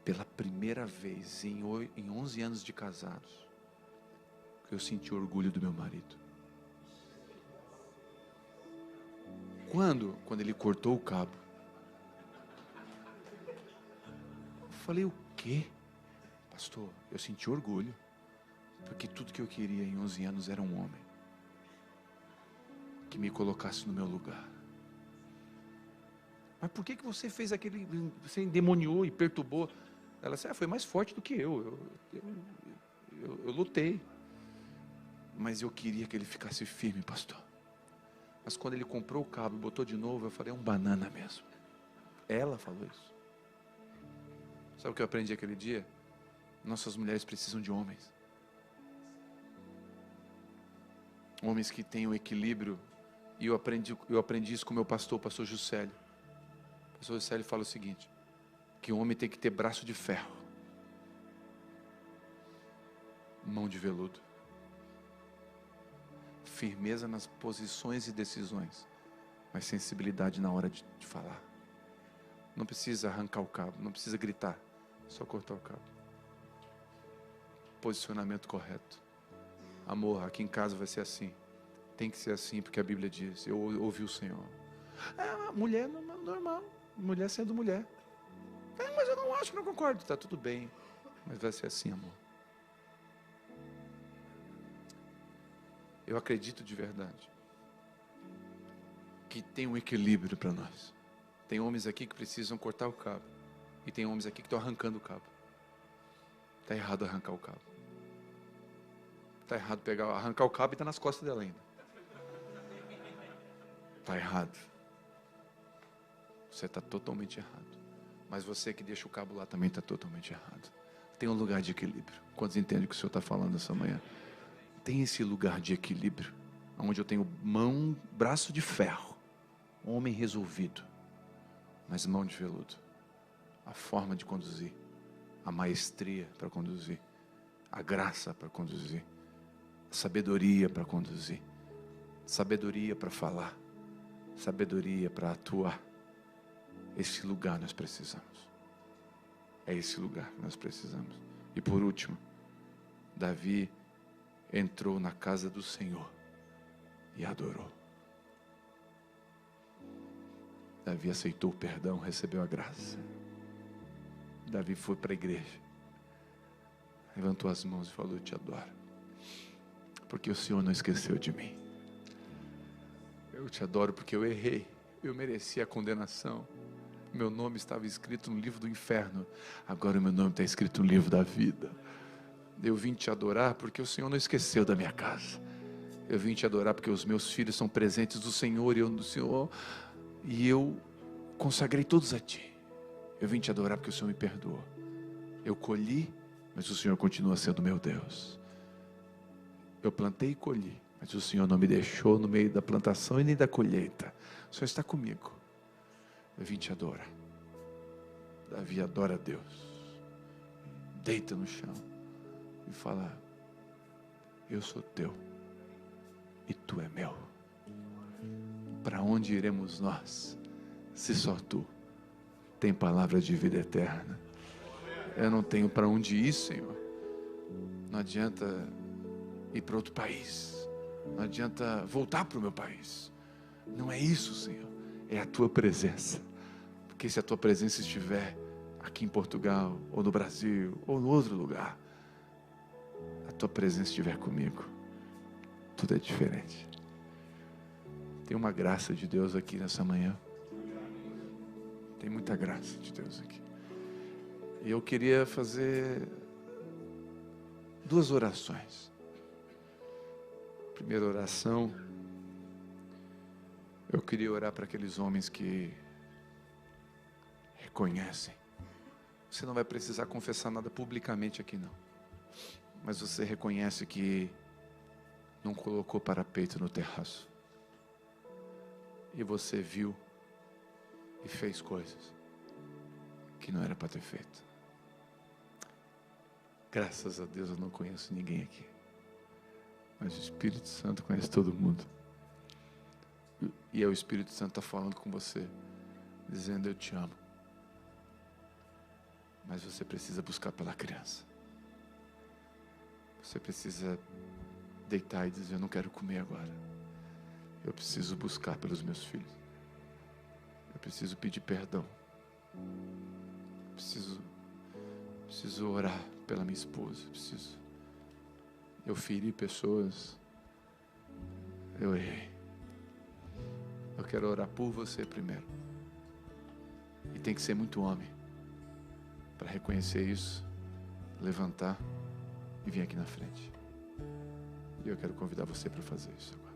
pela primeira vez em 11 anos de casados, eu senti orgulho do meu marido. Quando? Quando ele cortou o cabo. Eu falei, o quê? Pastor, eu senti orgulho. Porque tudo que eu queria em 11 anos era um homem que me colocasse no meu lugar. Mas por que você fez aquele, você endemoniou e perturbou? Ela disse, foi mais forte do que eu lutei. Mas eu queria que ele ficasse firme, pastor. Mas quando ele comprou o cabo e botou de novo, eu falei, é um banana mesmo. Ela falou isso. Sabe o que eu aprendi aquele dia? Nossas mulheres precisam de homens. Homens que tenham equilíbrio. E eu aprendi isso com o meu pastor, o pastor Juscelio. O pastor Juscelio fala o seguinte, que o homem tem que ter braço de ferro, mão de veludo, firmeza nas posições e decisões, mas sensibilidade na hora de falar. Não precisa arrancar o cabo, não precisa gritar, só cortar o cabo. Posicionamento correto. Amor, aqui em casa vai ser assim. Tem que ser assim, porque a Bíblia diz. Eu ouvi o Senhor. Mulher normal. Mulher sendo mulher. Mas eu não acho que não concordo. Está tudo bem. Mas vai ser assim, amor. Eu acredito de verdade que tem um equilíbrio para nós. Tem homens aqui que precisam cortar o cabo. E tem homens aqui que estão arrancando o cabo. Está errado arrancar o cabo. Está errado arrancar o cabo e está nas costas dela ainda. Está errado. Você está totalmente errado. Mas você que deixa o cabo lá também está totalmente errado. Tem um lugar de equilíbrio. Quantos entendem o que o Senhor está falando essa manhã? Tem esse lugar de equilíbrio, onde eu tenho braço de ferro, homem resolvido, mas mão de veludo. A forma de conduzir, a maestria para conduzir, a graça para conduzir, a sabedoria para conduzir, sabedoria para falar, sabedoria para atuar. Esse lugar nós precisamos. É esse lugar que nós precisamos. E por último, Davi entrou na casa do Senhor e adorou. Davi aceitou o perdão, recebeu a graça. Davi foi para a igreja, levantou as mãos e falou: eu te adoro, porque o Senhor não esqueceu de mim. Eu te adoro porque eu errei, eu merecia a condenação. Meu nome estava escrito no livro do inferno, agora o meu nome está escrito no livro da vida. Eu vim te adorar porque o Senhor não esqueceu da minha casa. Eu vim te adorar porque os meus filhos são presentes do Senhor e eu do Senhor, e eu consagrei todos a Ti. Eu vim te adorar porque o Senhor me perdoou. Eu colhi, mas o Senhor continua sendo meu Deus. Eu plantei e colhi, mas o Senhor não me deixou no meio da plantação e nem da colheita. O Senhor está comigo. Eu vim te adorar. Davi adora a Deus. Deita no chão e fala: eu sou teu e tu é meu. Para onde iremos nós, se só tu tem palavra de vida eterna? Eu não tenho para onde ir, Senhor. Não adianta ir para outro país, não adianta voltar para o meu país. Não é isso, Senhor. É a tua presença. Porque se a tua presença estiver aqui em Portugal, ou no Brasil, ou em outro lugar, a tua presença estiver comigo, tudo é diferente. Tem uma graça de Deus aqui nessa manhã. Tem muita graça de Deus aqui. E eu queria fazer 2 orações. Primeira oração, eu queria orar para aqueles homens que reconhecem. Você não vai precisar confessar nada publicamente aqui não. Mas você reconhece que não colocou parapeito no terraço. E você viu e fez coisas que não era para ter feito. Graças a Deus eu não conheço ninguém aqui. Mas o Espírito Santo conhece todo mundo. E é o Espírito Santo que está falando com você, dizendo: eu te amo. Mas você precisa buscar pela criança. Você precisa deitar e dizer: eu não quero comer agora. Eu preciso buscar pelos meus filhos. Eu preciso pedir perdão. Preciso orar pela minha esposa. Eu feri pessoas. Eu errei. Eu quero orar por você primeiro. E tem que ser muito homem para reconhecer isso, levantar e vir aqui na frente. E eu quero convidar você para fazer isso agora.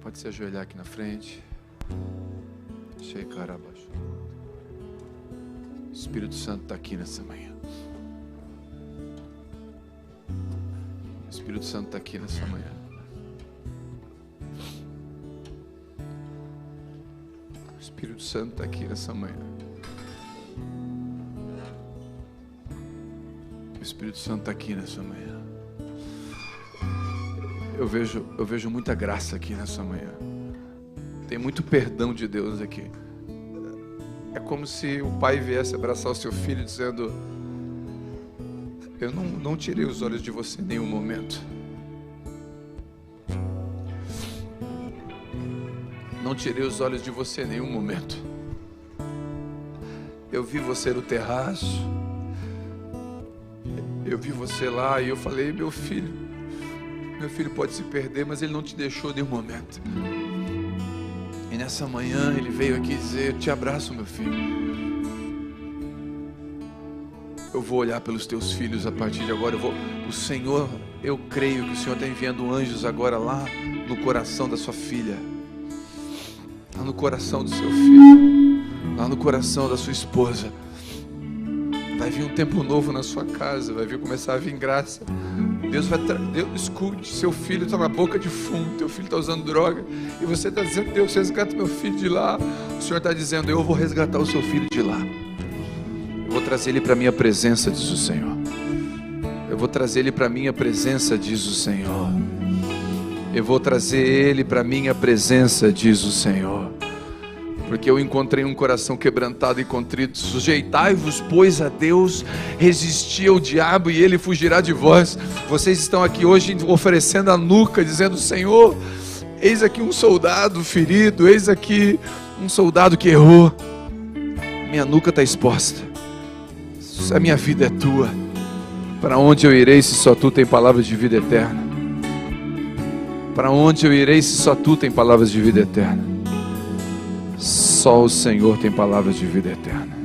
Pode se ajoelhar aqui na frente. O Espírito Santo está aqui nessa manhã. O Espírito Santo está aqui nessa manhã. O Espírito Santo está aqui nessa manhã. O Espírito Santo está aqui nessa manhã. Eu vejo muita graça aqui nessa manhã. Tem muito perdão de Deus aqui. É como se o pai viesse abraçar o seu filho dizendo: eu não tirei os olhos de você em nenhum momento. Não tirei os olhos de você em nenhum momento. Eu vi você no terraço. Eu vi você lá e eu falei: meu filho pode se perder, mas ele não te deixou em nenhum momento. E nessa manhã ele veio aqui dizer: eu te abraço, meu filho. Eu vou olhar pelos teus filhos a partir de agora. O Senhor, eu creio que o Senhor está enviando anjos agora lá no coração da sua filha. lá no coração do seu filho, lá no coração da sua esposa. Vai vir um tempo novo na sua casa, vai vir começar a vir graça. Deus, escute, seu filho está na boca de fumo, teu filho está usando droga, e você está dizendo: Deus, resgata meu filho de lá. O Senhor está dizendo: eu vou resgatar o seu filho de lá. Eu vou trazer ele para a minha presença, diz o Senhor. Eu vou trazer ele para a minha presença, diz o Senhor. Eu vou trazer ele para a minha presença, diz o Senhor. Porque eu encontrei um coração quebrantado e contrito. Sujeitai-vos, pois, a Deus, resisti ao diabo e ele fugirá de vós. Vocês estão aqui hoje oferecendo a nuca, dizendo: Senhor, eis aqui um soldado ferido, eis aqui um soldado que errou. Minha nuca está exposta. A minha vida é tua. Para onde eu irei se só tu tem palavras de vida eterna? Para onde eu irei se só tu tem palavras de vida eterna? Só o Senhor tem palavras de vida eterna.